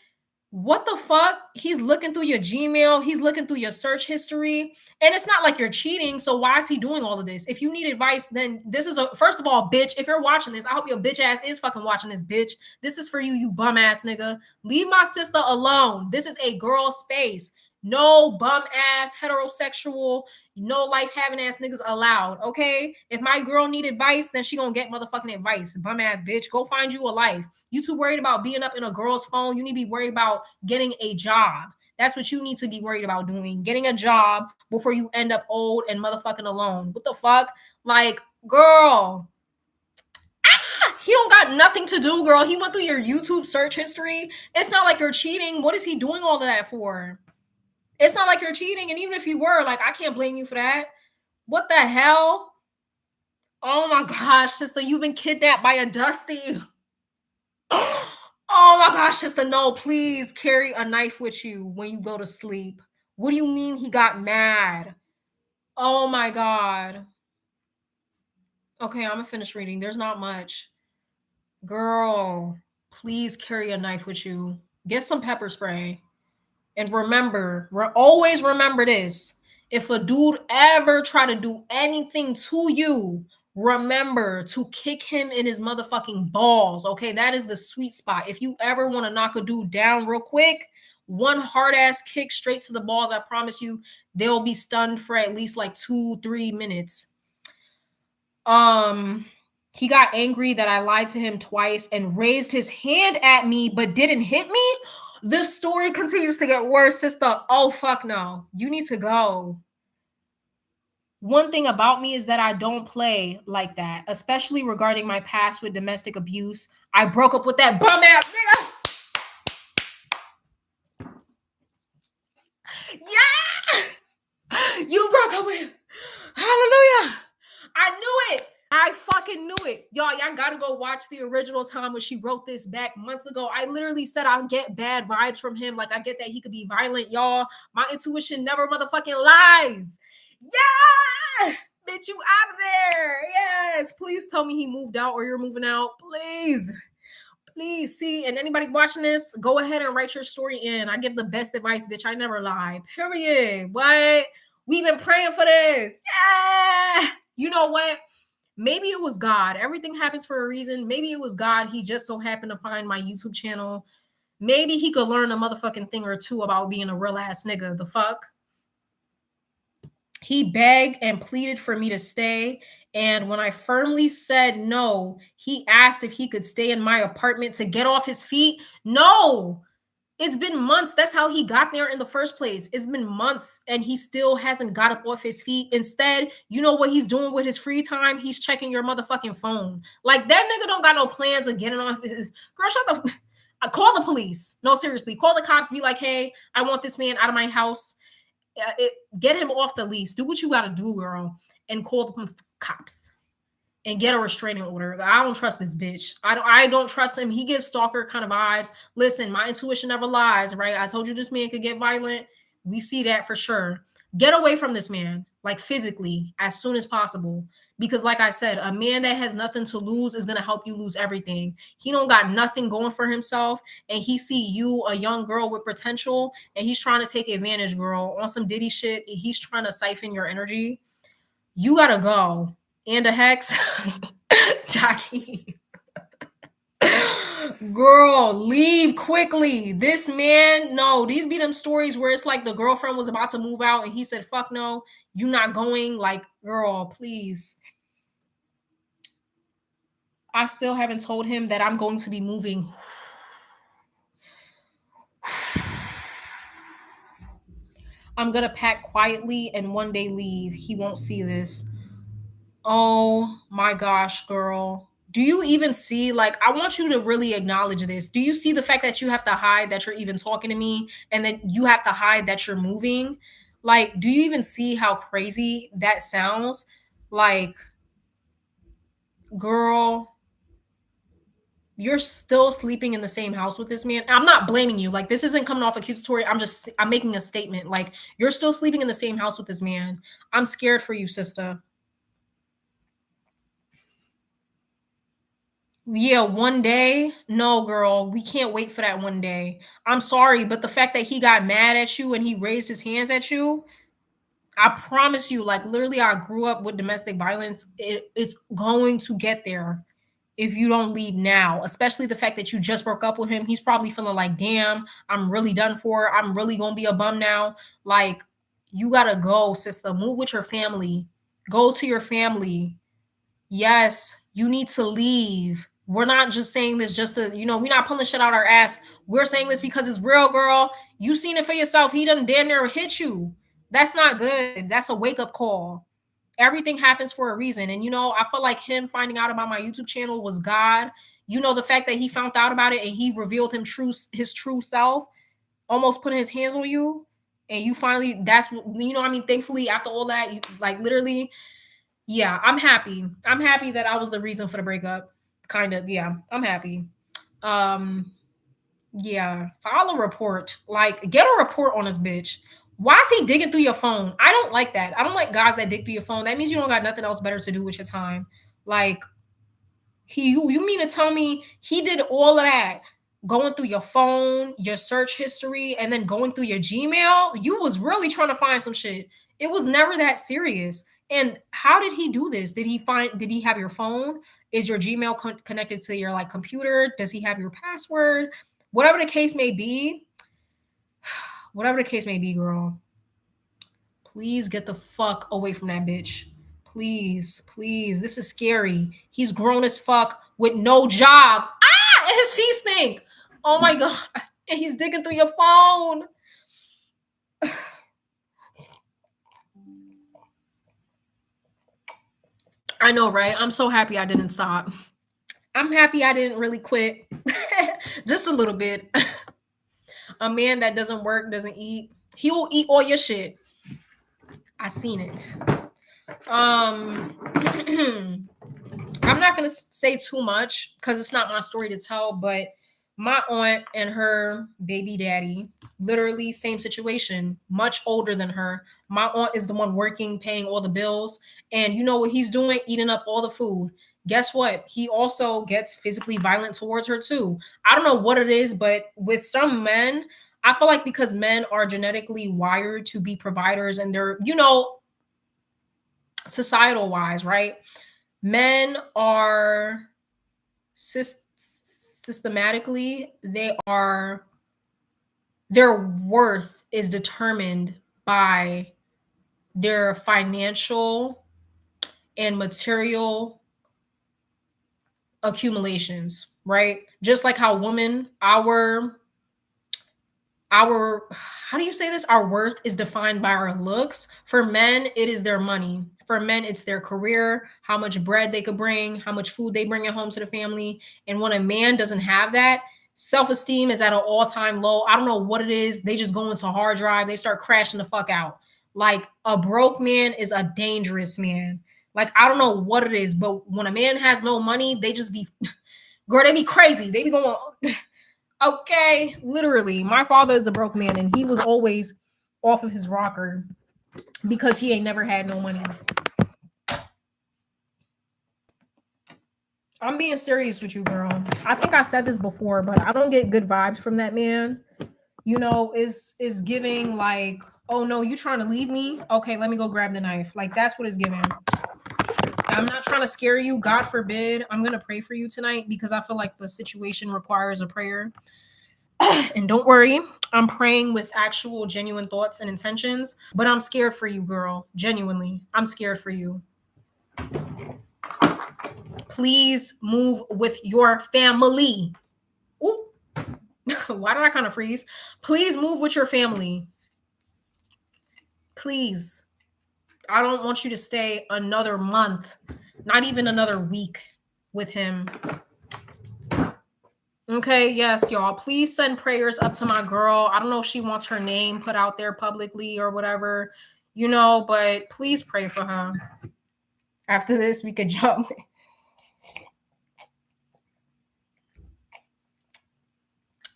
what the fuck? He's looking through your Gmail. He's looking through your search history. And it's not like you're cheating. So why is he doing all of this? If you need advice, then this is first of all, bitch, if you're watching this, I hope your bitch ass is fucking watching this, bitch. This is for you, you bum ass nigga. Leave my sister alone. This is a girl space. No bum ass heterosexual, no life having ass niggas allowed. Okay. If my girl need advice, then she gonna get motherfucking advice. Bum ass bitch. Go find you a life. You too worried about being up in a girl's phone. You need to be worried about getting a job. That's what you need to be worried about doing. Getting a job before you end up old and motherfucking alone. What the fuck? Like, girl. He don't got nothing to do, girl. He went through your YouTube search history. It's not like you're cheating. What is he doing all of that for? It's not like you're cheating. And even if you were, like, I can't blame you for that. What the hell? Oh my gosh, sister, you've been kidnapped by a Dusty. Oh my gosh, sister, no, please carry a knife with you when you go to sleep. What do you mean he got mad? Oh my God. Okay, I'm gonna finish reading. There's not much. Girl, please carry a knife with you. Get some pepper spray. And remember, always remember this. If a dude ever try to do anything to you, remember to kick him in his motherfucking balls. Okay, that is the sweet spot. If you ever want to knock a dude down real quick, one hard ass kick straight to the balls, I promise you, they'll be stunned for at least like 2-3 minutes. He got angry that I lied to him twice and raised his hand at me, but didn't hit me. This story continues to get worse, sister. Oh, fuck no. You need to go. One thing about me is that I don't play like that, especially regarding my past with domestic abuse. I broke up with that bum ass nigga. Yeah! You broke up with him. Hallelujah. I knew it. I fucking knew it. Y'all gotta go watch the original time when she wrote this back months ago. I literally said I get bad vibes from him. Like, I get that he could be violent, y'all. My intuition never motherfucking lies. Yeah! Bitch, you out of there. Yes. Please tell me he moved out or you're moving out. Please. Please. See, and anybody watching this, go ahead and write your story in. I give the best advice, bitch. I never lie. Period. What? We've been praying for this. Yeah. You know what? Maybe it was God. Everything happens for a reason. Maybe it was God. He just so happened to find my YouTube channel. Maybe he could learn a motherfucking thing or two about being a real ass nigga. The fuck? He begged and pleaded for me to stay. And when I firmly said no, he asked if he could stay in my apartment to get off his feet. No. It's been months. That's how he got there in the first place. It's been months and he still hasn't got up off his feet. Instead, you know what he's doing with his free time? He's checking your motherfucking phone. Like, that nigga don't got no plans of getting off. Girl, shut the... Call the police. No, seriously. Call the cops. Be like, hey, I want this man out of my house. Get him off the lease. Do what you got to do, girl. And call the cops. and get a restraining order. I don't trust this bitch. I don't trust him. He gives stalker kind of vibes. Listen, my intuition never lies, right? I told you this man could get violent. We see that for sure. Get away from this man, like physically, as soon as possible. Because, like I said, a man that has nothing to lose is gonna help you lose everything. He don't got nothing going for himself, and he see you, a young girl with potential, and he's trying to take advantage, girl, on some Diddy shit. He's trying to siphon your energy. You gotta go. And a hex, Jackie. Girl, leave quickly. This man, no, these be them stories where it's like the girlfriend was about to move out and he said, fuck no, you not going. Like, girl, please. I still haven't told him that I'm going to be moving. I'm gonna pack quietly and one day leave. He won't see this. Oh my gosh, girl. Do you even see, like, I want you to really acknowledge this. Do you see the fact that you have to hide that you're even talking to me and then you have to hide that you're moving? Like, do you even see how crazy that sounds? Like, girl, you're still sleeping in the same house with this man. I'm not blaming you. Like, this isn't coming off accusatory. I'm making a statement. Like, you're still sleeping in the same house with this man. I'm scared for you, sister. Yeah, one day. No, girl, we can't wait for that one day. I'm sorry, but the fact that he got mad at you and he raised his hands at you, I promise you, like literally, I grew up with domestic violence. It's going to get there if you don't leave now, especially the fact that you just broke up with him. He's probably feeling like, damn, I'm really done for. I'm really going to be a bum now. Like, you got to go, sister. Move with your family. Go to your family. Yes, you need to leave. We're not just saying this just to, we're not pulling shit out our ass. We're saying this because it's real, girl. You seen it for yourself. He done damn near hit you. That's not good. That's a wake up call. Everything happens for a reason. And, I feel like him finding out about my YouTube channel was God. The fact that he found out about it and he revealed his true self, almost putting his hands on you. And you finally, that's, thankfully, after all that, you like literally, yeah, I'm happy. I'm happy that I was the reason for the breakup. Kind of, yeah. I'm happy. Yeah. File a report. Like, get a report on this bitch. Why is he digging through your phone? I don't like that. I don't like guys that dig through your phone. That means you don't got nothing else better to do with your time. Like, you mean to tell me he did all of that? Going through your phone, your search history, and then going through your Gmail? You was really trying to find some shit. It was never that serious. And how did he do this? Did he have your phone? Is your Gmail connected to your like computer? Does he have your password? Whatever the case may be, girl, please get the fuck away from that bitch. Please, please. This is scary. He's grown as fuck with no job. And his feet stink. Oh my God. And he's digging through your phone. I know, right? I'm so happy I didn't stop. I'm happy I didn't really quit. Just a little bit. A man that doesn't work, doesn't eat, he will eat all your shit. I seen it. I'm not gonna say too much because it's not my story to tell, but my aunt and her baby daddy, literally same situation, much older than her. My aunt is the one working, paying all the bills. And you know what he's doing? Eating up all the food. Guess what? He also gets physically violent towards her too. I don't know what it is, but with some men, I feel like because men are genetically wired to be providers and they're, societal wise, right? Men are systematically, their worth is determined by their financial and material accumulations, right? Just like how women, our how do you say this? Our worth is defined by our looks. For men, it is their money. For men, it's their career, how much bread they could bring, how much food they bring at home to the family. And when a man doesn't have that, self-esteem is at an all-time low. I don't know what it is. They just go into hard drive. They start crashing the fuck out. Like, a broke man is a dangerous man. Like, I don't know what it is, but when a man has no money, they just be, girl, they be crazy. They be going, okay, literally. My father is a broke man, and he was always off of his rocker because he ain't never had no money. I'm being serious with you, girl. I think I said this before, but I don't get good vibes from that man. You know, is giving like, oh no, you trying to leave me? Okay, let me go grab the knife. Like, that's what it's giving. I'm not trying to scare you. God forbid. I'm gonna pray for you tonight because I feel like the situation requires a prayer. And don't worry, I'm praying with actual genuine thoughts and intentions, but I'm scared for you, girl. Genuinely, I'm scared for you. Please move with your family. Ooh. Why did I kind of freeze? Please move with your family. Please. I don't want you to stay another month, not even another week with him. Okay, yes, y'all. Please send prayers up to my girl. I don't know if she wants her name put out there publicly or whatever, you know, but please pray for her. After this, we could jump.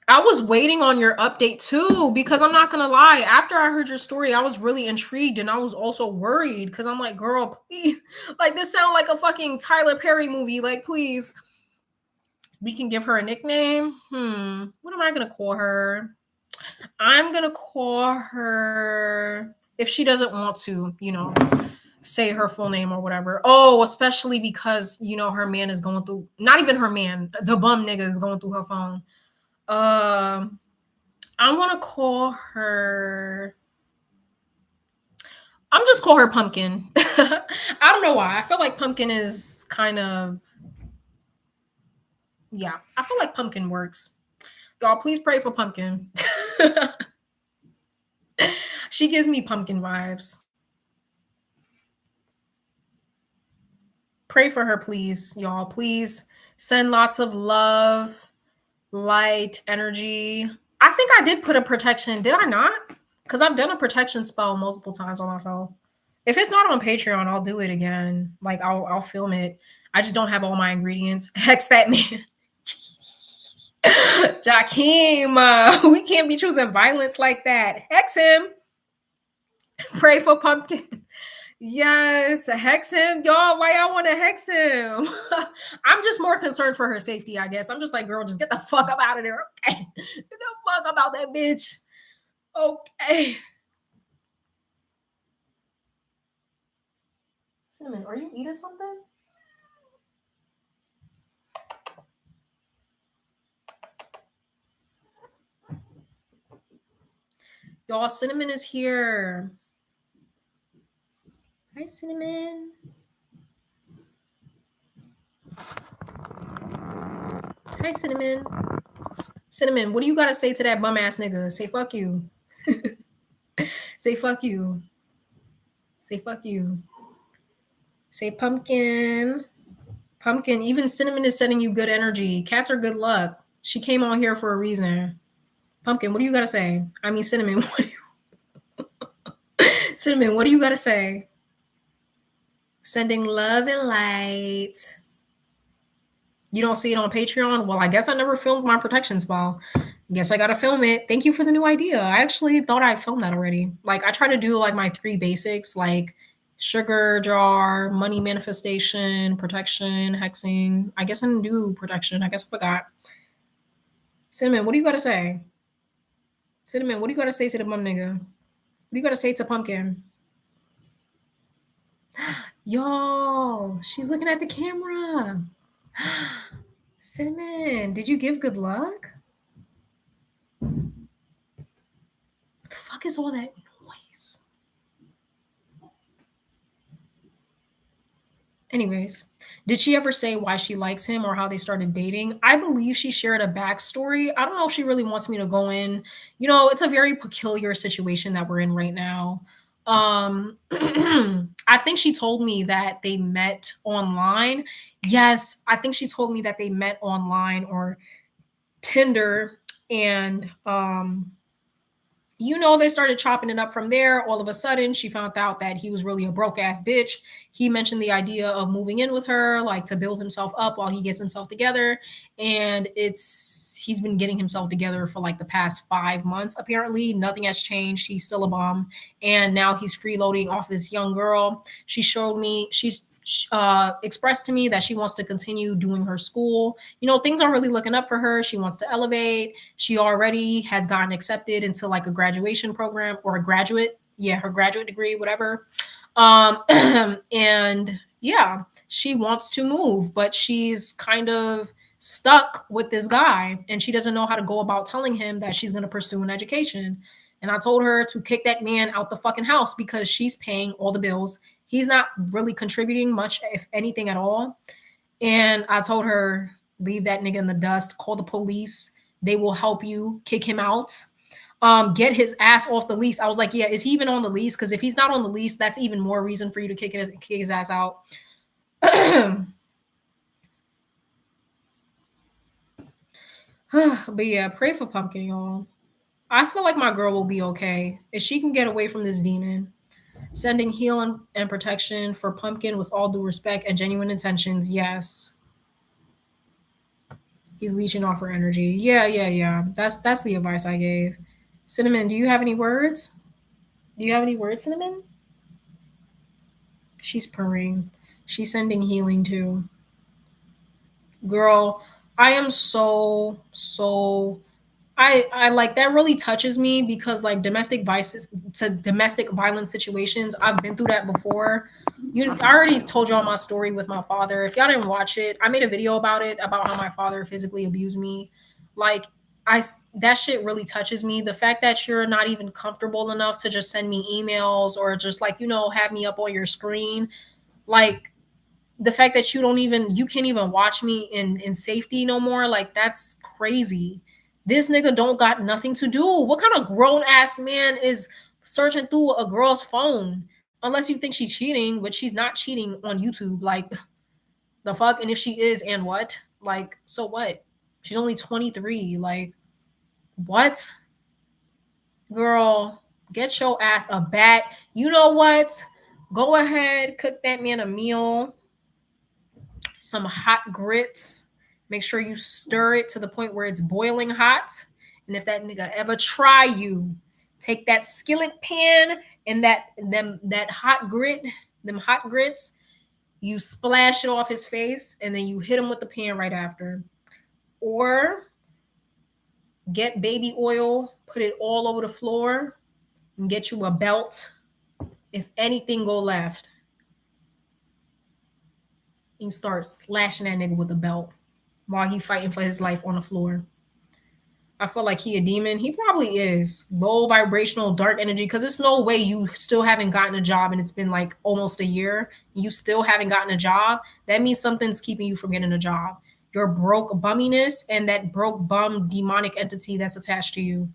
I was waiting on your update too, because I'm not gonna lie. After I heard your story, I was really intrigued and I was also worried because I'm like, girl, please. Like, this sounds like a fucking Tyler Perry movie. Like, please. We can give her a nickname. What am I gonna call her? I'm gonna call her, if she doesn't want to, you know, say her full name or whatever. Oh, especially because, you know, her man is going through, not even her man, the bum nigga is going through her phone. I'm gonna call her. I'm just call her Pumpkin. I don't know why. I feel like Pumpkin is kind of, yeah. I feel like Pumpkin works. Y'all, please pray for Pumpkin. She gives me pumpkin vibes. Pray for her, please, y'all. Please send lots of love, light, energy. I think I did put a protection. Did I not? Because I've done a protection spell multiple times on myself. If it's not on Patreon, I'll do it again. Like, I'll film it. I just don't have all my ingredients. Hex that man. Jakeem, we can't be choosing violence like that. Hex him. Pray for Pumpkin. Yes, hex him. Y'all, why y'all want to hex him? I'm just more concerned for her safety, I guess. I'm just like, girl, just get the fuck up out of there. Okay. Get the fuck about that bitch. Okay. Cinnamon, are you eating something? Y'all, Cinnamon is here. Hi, Cinnamon. Hi, Cinnamon. Cinnamon, what do you got to say to that bum ass nigga? Say fuck you. Say fuck you. Say fuck you. Say Pumpkin. Pumpkin, even Cinnamon is sending you good energy. Cats are good luck. She came on here for a reason. Pumpkin, what do you got to say? I mean, Cinnamon, Cinnamon, what do you got to say? Sending love and light. You don't see it on Patreon? Well, I guess I never filmed my protection spell. Guess I gotta film it. Thank you for the new idea. I actually thought I filmed that already. Like, I try to do like my 3 basics, like sugar jar, money manifestation, protection, hexing. I guess I didn't do protection. I guess I forgot. Cinnamon, what do you gotta say? Cinnamon, what do you gotta say to the bum nigga? What do you gotta say to Pumpkin? Y'all, she's looking at the camera. Cinnamon, did you give good luck? What the fuck is all that noise? Anyways, did she ever say why she likes him or how they started dating? I believe she shared a backstory. I don't know if she really wants me to go in. You know, it's a very peculiar situation that we're in right now. I think she told me that they met online. Yes, I think she told me that they met online or Tinder, and They started chopping it up from there. All of a sudden, she found out that he was really a broke ass bitch. He mentioned the idea of moving in with her, like to build himself up while he gets himself together. And he's been getting himself together for like the past 5 months. Apparently, nothing has changed. He's still a bum. And now he's freeloading off this young girl. She's expressed to me that she wants to continue doing her school. Things are really looking up for her. She wants to elevate. She already has gotten accepted into like a graduation program or a graduate, her graduate degree, whatever. And yeah, she wants to move, but she's kind of stuck with this guy and she doesn't know how to go about telling him that she's going to pursue an education. And I told her to kick that man out the fucking house because she's paying all the bills. He's not really contributing much, if anything at all. And I told her, leave that nigga in the dust, call the police. They will help you kick him out. Get his ass off the lease. I was like, yeah, is he even on the lease? Because if he's not on the lease, that's even more reason for you to kick his ass out. But yeah, pray for Pumpkin, y'all. I feel like my girl will be okay if she can get away from this demon. Sending healing and protection for Pumpkin with all due respect and genuine intentions. Yes. He's leeching off her energy. Yeah. That's the advice I gave. Cinnamon, do you have any words? Do you have any words, Cinnamon? She's purring. She's sending healing too. Girl, I am so I like that really touches me because like domestic violence situations, I've been through that before. I already told y'all my story with my father. If y'all didn't watch it, I made a video about it, about how my father physically abused me. Like that shit really touches me. The fact that you're not even comfortable enough to just send me emails or just like, have me up on your screen. Like the fact that you can't even watch me in safety no more, like that's crazy. This nigga don't got nothing to do. What kind of grown ass man is searching through a girl's phone? Unless you think she's cheating, but she's not cheating on YouTube. Like the fuck? And if she is, and what? Like, so what? She's only 23. Like, what? Girl, get your ass a bat. You know what? Go ahead, cook that man a meal, some hot grits. Make sure you stir it to the point where it's boiling hot. And if that nigga ever try you, take that skillet pan and that hot grits, you splash it off his face and then you hit him with the pan right after. Or get baby oil, put it all over the floor, and get you a belt. If anything go left, you start slashing that nigga with a belt while he fighting for his life on the floor. I feel like he a demon. He probably is. Low vibrational dark energy, because there's no way you still haven't gotten a job and it's been like almost a year. You still haven't gotten a job. That means something's keeping you from getting a job. Your broke bumminess and that broke bum demonic entity that's attached to you.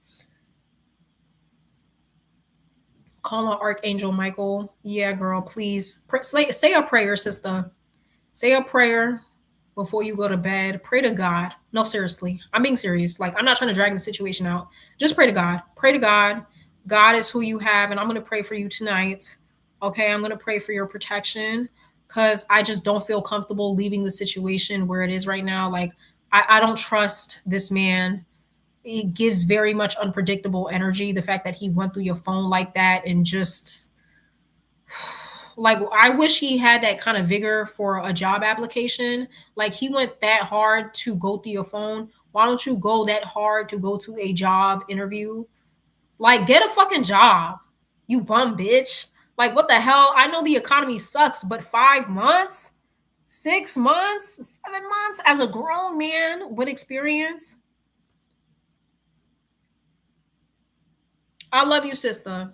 Call on Archangel Michael. Yeah, girl, please. Say a prayer, sister. Say a prayer before you go to bed. Pray to God. No, seriously. I'm being serious. Like, I'm not trying to drag the situation out. Just pray to God. Pray to God. God is who you have, and I'm going to pray for you tonight. Okay? I'm going to pray for your protection because I just don't feel comfortable leaving the situation where it is right now. Like, I don't trust this man. It gives very much unpredictable energy. The fact that he went through your phone like that and just like, I wish he had that kind of vigor for a job application. Like, he went that hard to go through your phone. Why don't you go that hard to go to a job interview? Like, get a fucking job, you bum bitch. Like, what the hell? I know the economy sucks, but 5 months, 6 months, 7 months as a grown man with experience. I love you, sister.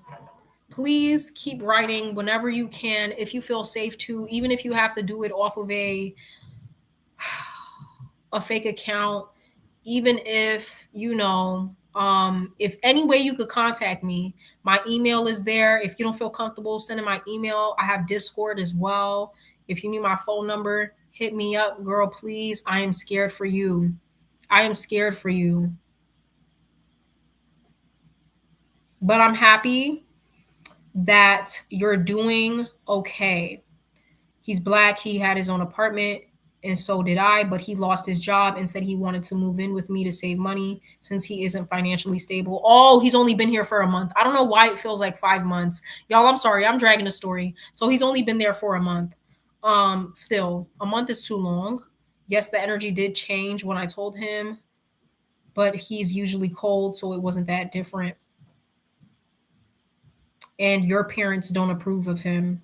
Please keep writing whenever you can, if you feel safe to, even if you have to do it off of a fake account, even if if any way you could contact me. My email is there. If you don't feel comfortable sending my email, I have Discord as well. If you need my phone number, hit me up, girl, please. I am scared for you. I am scared for you. But I'm happy that you're doing okay. He's black, he had his own apartment, and so did I, but he lost his job and said he wanted to move in with me to save money since he isn't financially stable. Oh, he's only been here for a month. I don't know why it feels like 5 months. Y'all, I'm sorry, I'm dragging the story. So he's only been there for a month. Still, a month is too long. Yes, the energy did change when I told him, but he's usually cold, so it wasn't that different. And your parents don't approve of him.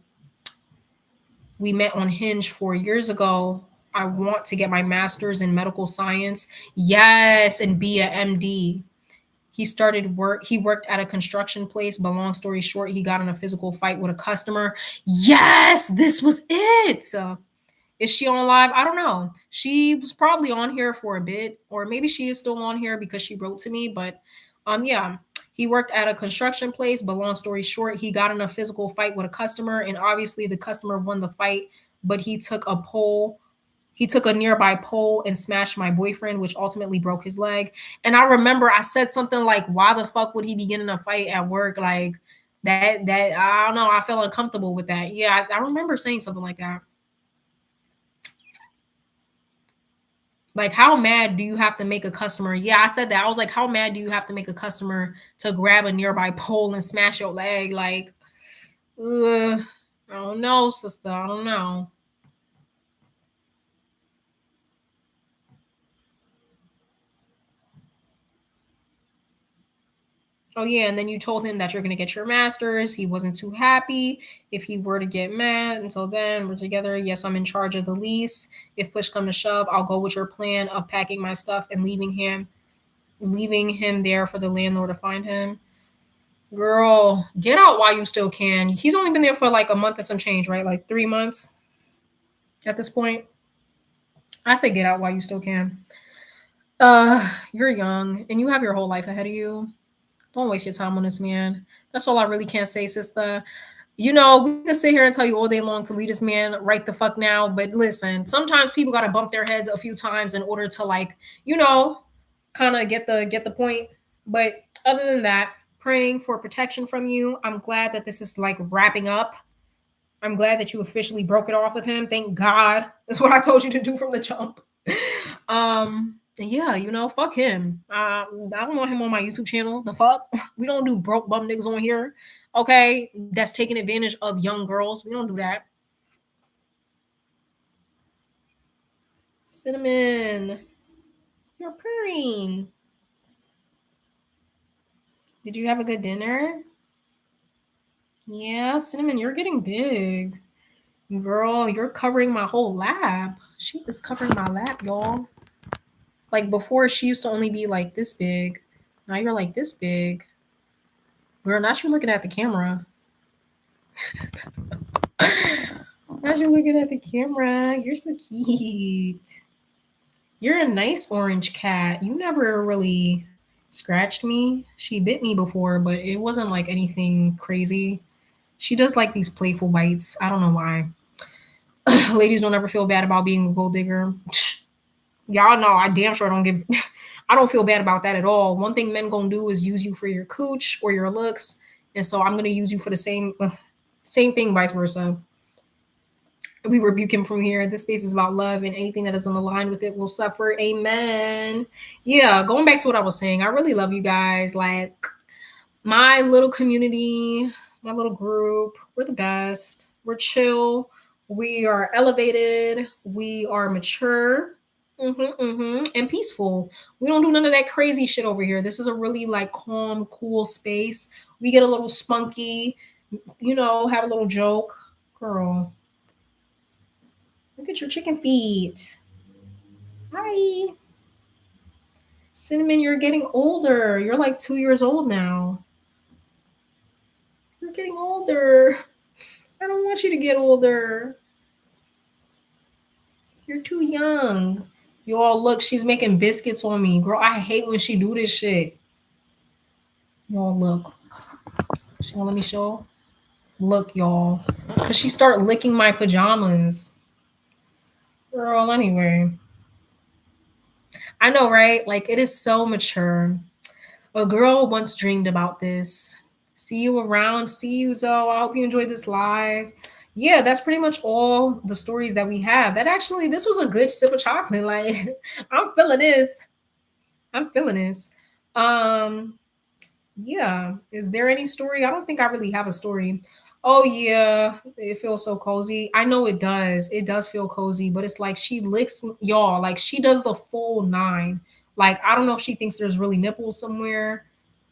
We met on Hinge 4 years ago. I want to get my master's in medical science. Yes, and be a MD. He worked at a construction place, but long story short, he got in a physical fight with a customer. Yes, this was it. Is she on live? I don't know. She was probably on here for a bit, or maybe she is still on here because she wrote to me. But yeah, he worked at a construction place, but long story short, he got in a physical fight with a customer, and obviously the customer won the fight, but he took a nearby pole and smashed my boyfriend, which ultimately broke his leg. And I remember I said something like, "Why the fuck would he be getting a fight at work?" Like that I don't know. I felt uncomfortable with that. Yeah, I remember saying something like that. Like, how mad do you have to make a customer? Yeah, I said that. I was like, how mad do you have to make a customer to grab a nearby pole and smash your leg? Like, ugh, I don't know, sister. I don't know. Oh yeah, and then you told him that you're gonna get your master's. He wasn't too happy. If he were to get mad, until then, we're together. Yes, I'm in charge of the lease. If push come to shove, I'll go with your plan of packing my stuff and leaving him there for the landlord to find him. Girl, get out while you still can. He's only been there for like a month and some change, right? Like 3 months at this point. I say get out while you still can. You're young and you have your whole life ahead of you. Don't waste your time on this man. That's all I really can say, sister. You know, we can sit here and tell you all day long to leave this man right the fuck now. But listen, sometimes people gotta bump their heads a few times in order to like, kind of get the point. But other than that, praying for protection from you. I'm glad that this is like wrapping up. I'm glad that you officially broke it off with him. Thank God. That's what I told you to do from the jump. Yeah, fuck him. I don't want him on my YouTube channel. The fuck? We don't do broke bum niggas on here. Okay? That's taking advantage of young girls. We don't do that. Cinnamon, you're purring. Did you have a good dinner? Yeah, Cinnamon, you're getting big. Girl, you're covering my whole lap. She is covering my lap, y'all. Like before, she used to only be like this big. Now you're like this big. Girl, not you looking at the camera. Not you looking at the camera. You're so cute. You're a nice orange cat. You never really scratched me. She bit me before, but it wasn't like anything crazy. She does like these playful bites. I don't know why. Ladies don't ever feel bad about being a gold digger. Y'all know I damn sure don't give I don't feel bad about that at all. One thing men gonna do is use you for your cooch or your looks. And so I'm gonna use you for the same thing, vice versa. We rebuke him from here. This space is about love, and anything that isn't aligned with it will suffer. Amen. Yeah, going back to what I was saying, I really love you guys. Like my little community, my little group, we're the best. We're chill. We are elevated. We are mature. And peaceful. We don't do none of that crazy shit over here. This is a really like calm, cool space. We get a little spunky, have a little joke. Girl, look at your chicken feet. Hi. Cinnamon, you're getting older. You're like 2 years old now. You're getting older. I don't want you to get older. You're too young. Y'all, look, she's making biscuits on me. Girl, I hate when she do this shit. Y'all, look. She gonna let me show? Look, y'all. Because she start licking my pajamas. Girl, anyway. I know, right? Like, it is so mature. A girl once dreamed about this. See you around. See you, Zoe. I hope you enjoyed this live. Yeah, that's pretty much all the stories that we have. That actually, this was a good sip of chocolate. Like, I'm feeling this. I'm feeling this. Um, yeah. Is there any story? I don't think I really have a story. Oh yeah, it feels so cozy. I know it does. It does feel cozy, but it's like she licks y'all. Like she does the full nine. Like I don't know if she thinks there's really nipples somewhere,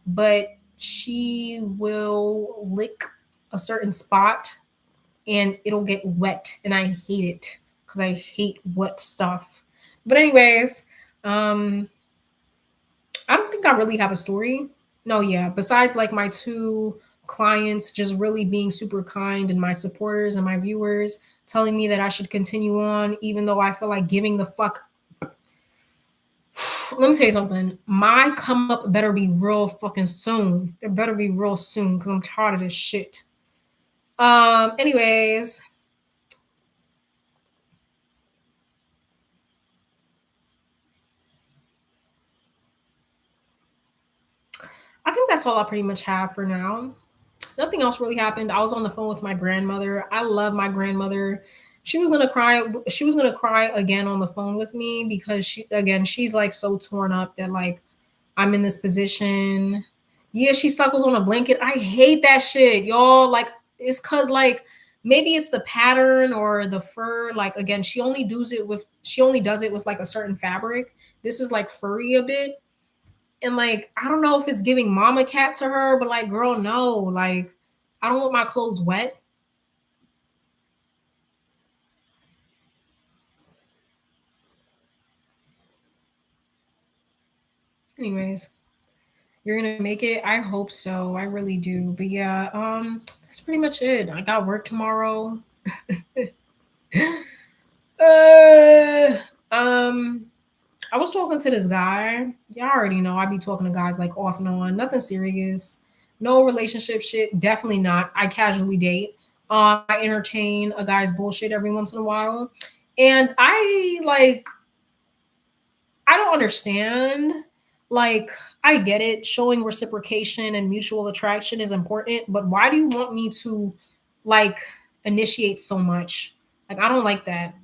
but she will lick a certain spot and it'll get wet, and I hate it because I hate wet stuff. But anyways, um, I don't think I really have a story. No, yeah. Besides like my two clients just really being super kind and my supporters and my viewers telling me that I should continue on even though I feel like giving the fuck. Let me tell you something. My come up better be real fucking soon. It better be real soon because I'm tired of this shit. Anyways, I think that's all I pretty much have for now. Nothing else really happened. I was on the phone with my grandmother. I love my grandmother. She was gonna cry. She was gonna cry again on the phone with me because she's like so torn up that like I'm in this position. Yeah, she suckles on a blanket. I hate that shit, y'all. Like it's cause like maybe it's the pattern or the fur. Like again, she only does it with like a certain fabric. This is like furry a bit. And like, I don't know if it's giving mama cat to her, but like, girl, no. Like, I don't want my clothes wet. Anyways, you're gonna make it. I hope so. I really do. But yeah, that's pretty much it. I got work tomorrow. uh, um, I was talking to this guy. Y'all already know I be talking to guys like off and on. Nothing serious. No relationship shit. Definitely not. I casually date. I entertain a guy's bullshit every once in a while. And I don't understand. Like, I get it. Showing reciprocation and mutual attraction is important, but why do you want me to like initiate so much? Like, I don't like that.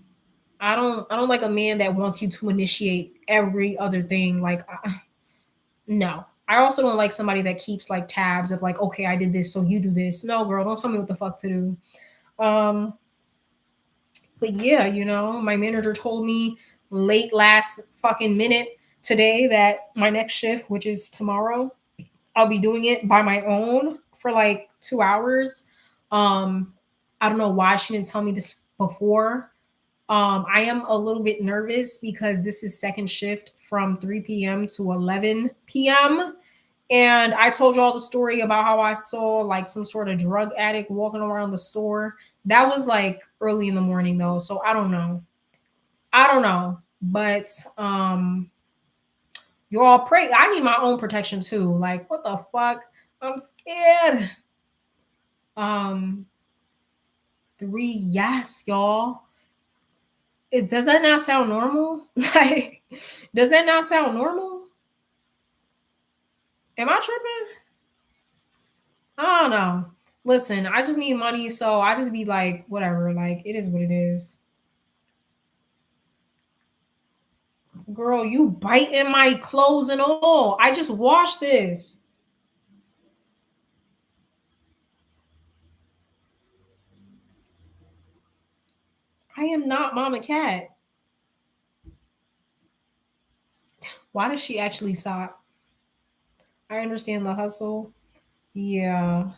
I don't like a man that wants you to initiate every other thing. Like, no. I also don't like somebody that keeps like tabs of like, okay, I did this, so you do this. No, girl, don't tell me what the fuck to do. Um, but yeah, my manager told me late last fucking minute today that my next shift, which is tomorrow, I'll be doing it by my own for like 2 hours. Um, I don't know why she didn't tell me this before. I am a little bit nervous because this is second shift from 3 p.m. to 11 p.m. And I told y'all the story about how I saw like some sort of drug addict walking around the store. That was like early in the morning though, so I don't know. I don't know. But y'all pray. I need my own protection too. Like, what the fuck? I'm scared. Um, three, yes, y'all. Does that not sound normal? Like, does that not sound normal? Am I tripping? I don't know. Listen, I just need money, so I just be like, whatever. Like, it is what it is. Girl, you biting my clothes and all. I just washed this. I am not Mama Cat. Why does she actually stop? I understand the hustle. Yeah.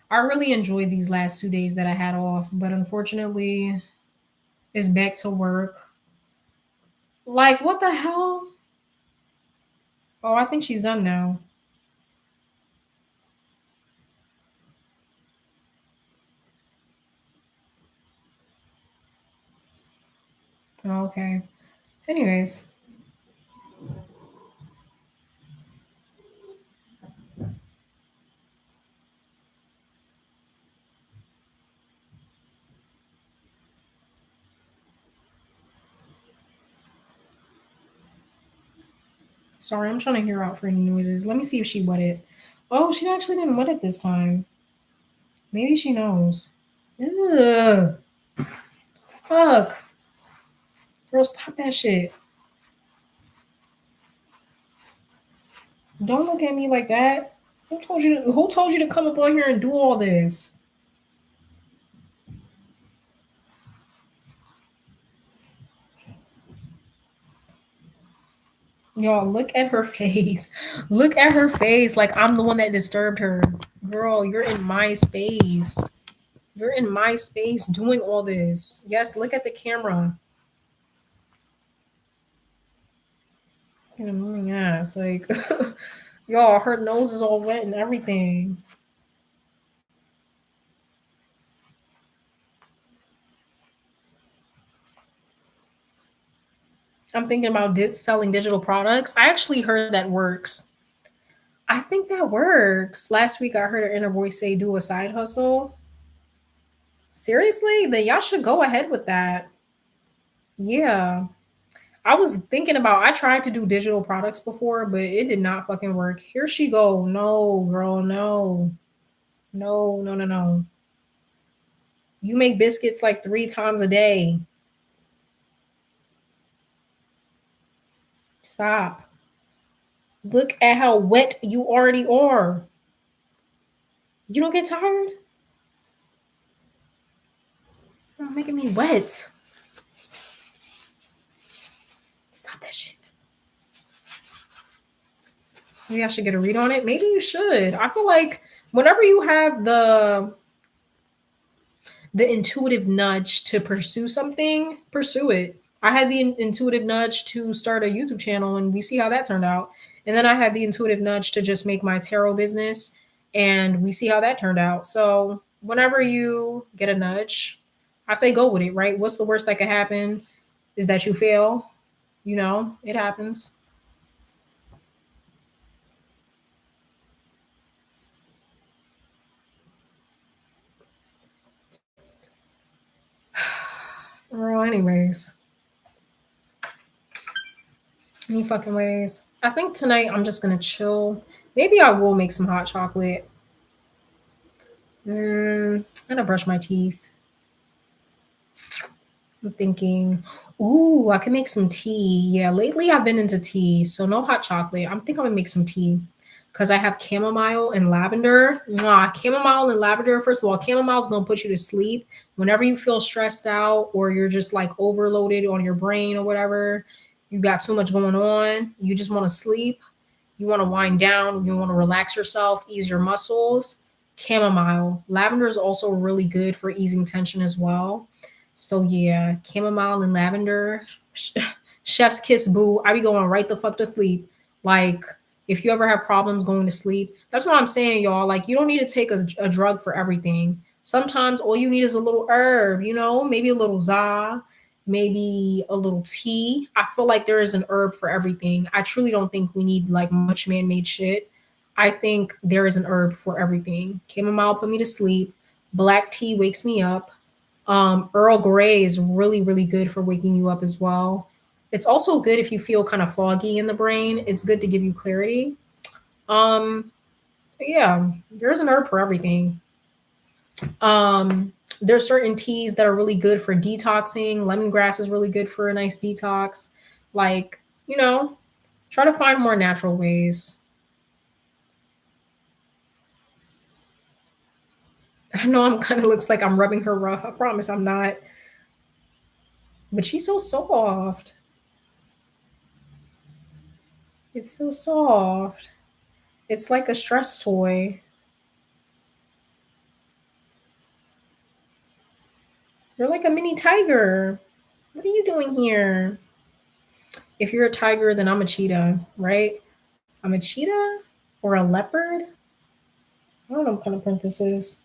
I really enjoyed these last 2 days that I had off, but unfortunately, it's back to work. Like, what the hell? Oh, I think she's done now. Oh, okay. Anyways, sorry, I'm trying to hear out for any noises. Let me see if she wet it. Oh, she actually didn't wet it this time. Maybe she knows. Ugh. Fuck. Girl, stop that shit. Don't look at me like that. Who told you to come up on here and do all this? Y'all, look at her face. Look at her face like I'm the one that disturbed her. Girl, you're in my space. You're in my space doing all this. Yes, look at the camera. Fucking annoying ass. Like, y'all, her nose is all wet and everything. I'm thinking about selling digital products. I actually heard that works. I think that works. Last week, I heard her inner voice say, do a side hustle. Seriously? Then y'all should go ahead with that. Yeah. I was thinking about I tried to do digital products before, but it did not fucking work. Here she go. No, girl, no. No, no, no, no. You make biscuits like 3 times a day. Stop. Look at how wet you already are. You don't get tired? You're making me wet. Stop that shit. Maybe I should get a read on it. Maybe you should. I feel like whenever you have the intuitive nudge to pursue something, pursue it. I had the intuitive nudge to start a YouTube channel and we see how that turned out. And then I had the intuitive nudge to just make my tarot business and we see how that turned out. So, whenever you get a nudge, I say go with it, right? What's the worst that could happen is that you fail. You know, it happens. Well, anyways, any fucking ways. I think tonight I'm just gonna chill. Maybe I will make some hot chocolate. I'm gonna brush my teeth. I'm thinking, ooh, I can make some tea. Yeah, lately I've been into tea, so no hot chocolate. I'm gonna make some tea because I have chamomile and lavender. Mwah, chamomile and lavender. First of all, chamomile is gonna put you to sleep whenever you feel stressed out or you're just like overloaded on your brain or whatever. You got too much going on. You just want to sleep. You want to wind down. You want to relax yourself, ease your muscles. Chamomile. Lavender is also really good for easing tension as well. So yeah, chamomile and lavender. Chef's kiss, boo. I be going right the fuck to sleep. Like if you ever have problems going to sleep, that's what I'm saying, y'all. Like you don't need to take a drug for everything. Sometimes all you need is a little herb, maybe a little za, maybe a little tea. I feel like there is an herb for everything. I truly don't think we need like much man-made shit. I think there is an herb for everything. Chamomile put me to sleep. Black tea wakes me up. Earl Grey is really, really good for waking you up as well. It's also good if you feel kind of foggy in the brain. It's good to give you clarity. Um, yeah, there's an herb for everything. There's certain teas that are really good for detoxing. Lemongrass is really good for a nice detox. Like, try to find more natural ways. I know I'm kind of looks like I'm rubbing her rough. I promise I'm not. But she's so soft. It's so soft. It's like a stress toy. You're like a mini tiger. What are you doing here? If you're a tiger, then I'm a cheetah, right? I'm a cheetah or a leopard. I don't know what kind of print this is.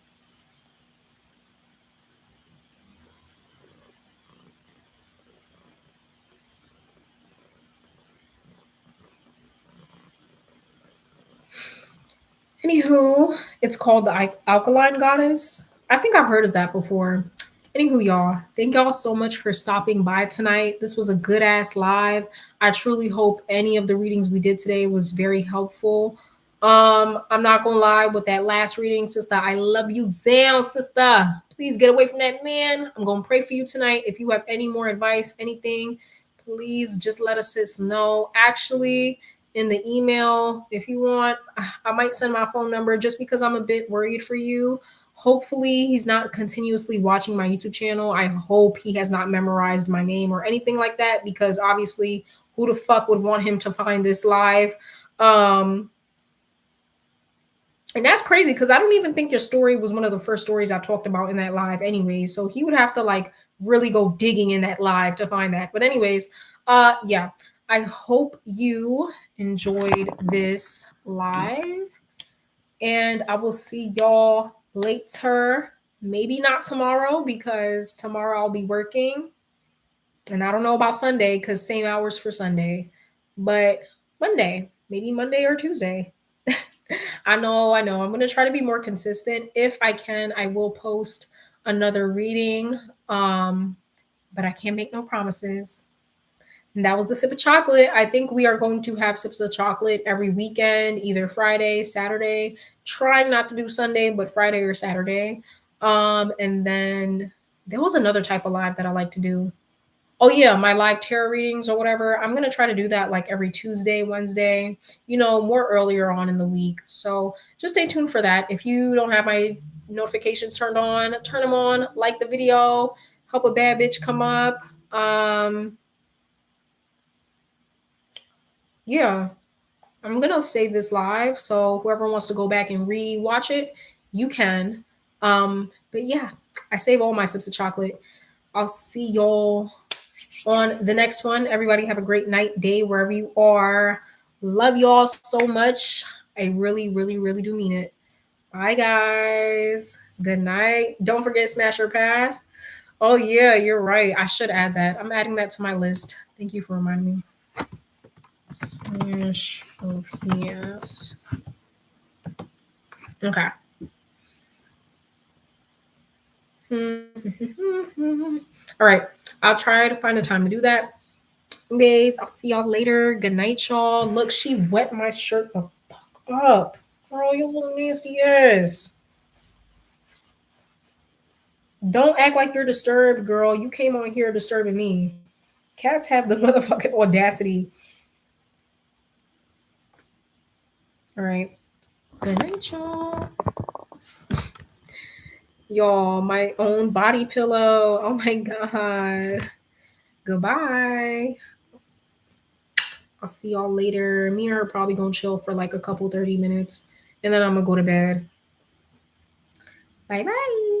Anywho, it's called the Alkaline Goddess. I think I've heard of that before. Anywho, y'all, thank y'all so much for stopping by tonight. This was a good ass live. I truly hope any of the readings we did today was very helpful. I'm not gonna lie with that last reading, sister. I love you down, sister. Please get away from that man. I'm gonna pray for you tonight. If you have any more advice, anything, please just let us sis know. Actually, in the email, if you want, I might send my phone number just because I'm a bit worried for you. Hopefully, he's not continuously watching my YouTube channel. I hope he has not memorized my name or anything like that because obviously, who the fuck would want him to find this live? And that's crazy because I don't even think your story was one of the first stories I talked about in that live anyway. So he would have to like really go digging in that live to find that. But anyways, yeah. I hope you enjoyed this live and I will see y'all later. Maybe not tomorrow because tomorrow I'll be working. And I don't know about Sunday because same hours for Sunday. But Monday, maybe Monday or Tuesday. I know. I'm going to try to be more consistent. If I can, I will post another reading. But I can't make no promises. And that was the sip of chocolate. I think we are going to have sips of chocolate every weekend, either Friday, Saturday. Trying not to do Sunday, but Friday or Saturday. And then there was another type of live that I like to do. Oh yeah, my live tarot readings or whatever. I'm gonna try to do that like every Tuesday, Wednesday, more earlier on in the week. So just stay tuned for that. If you don't have my notifications turned on, turn them on, like the video, help a bad bitch come up. Yeah, I'm gonna save this live. So whoever wants to go back and re-watch it, you can. But yeah, I save all my sips of chocolate. I'll see y'all on the next one. Everybody have a great night, day, wherever you are. Love y'all so much. I really, really, really do mean it. Bye, guys. Good night. Don't forget Smash or Pass. Oh, yeah, you're right. I should add that. I'm adding that to my list. Thank you for reminding me. Smash or Pass. Okay. All right. I'll try to find a time to do that. Guys, I'll see y'all later. Good night, y'all. Look, she wet my shirt the fuck up. Girl, you little nasty ass. Don't act like you're disturbed, girl. You came on here disturbing me. Cats have the motherfucking audacity. All right. Good night, y'all. Y'all, my own body pillow. Oh my God. Goodbye. I'll see y'all later. Me and her probably gonna chill for like a couple 30 minutes and then I'm gonna go to bed. Bye bye.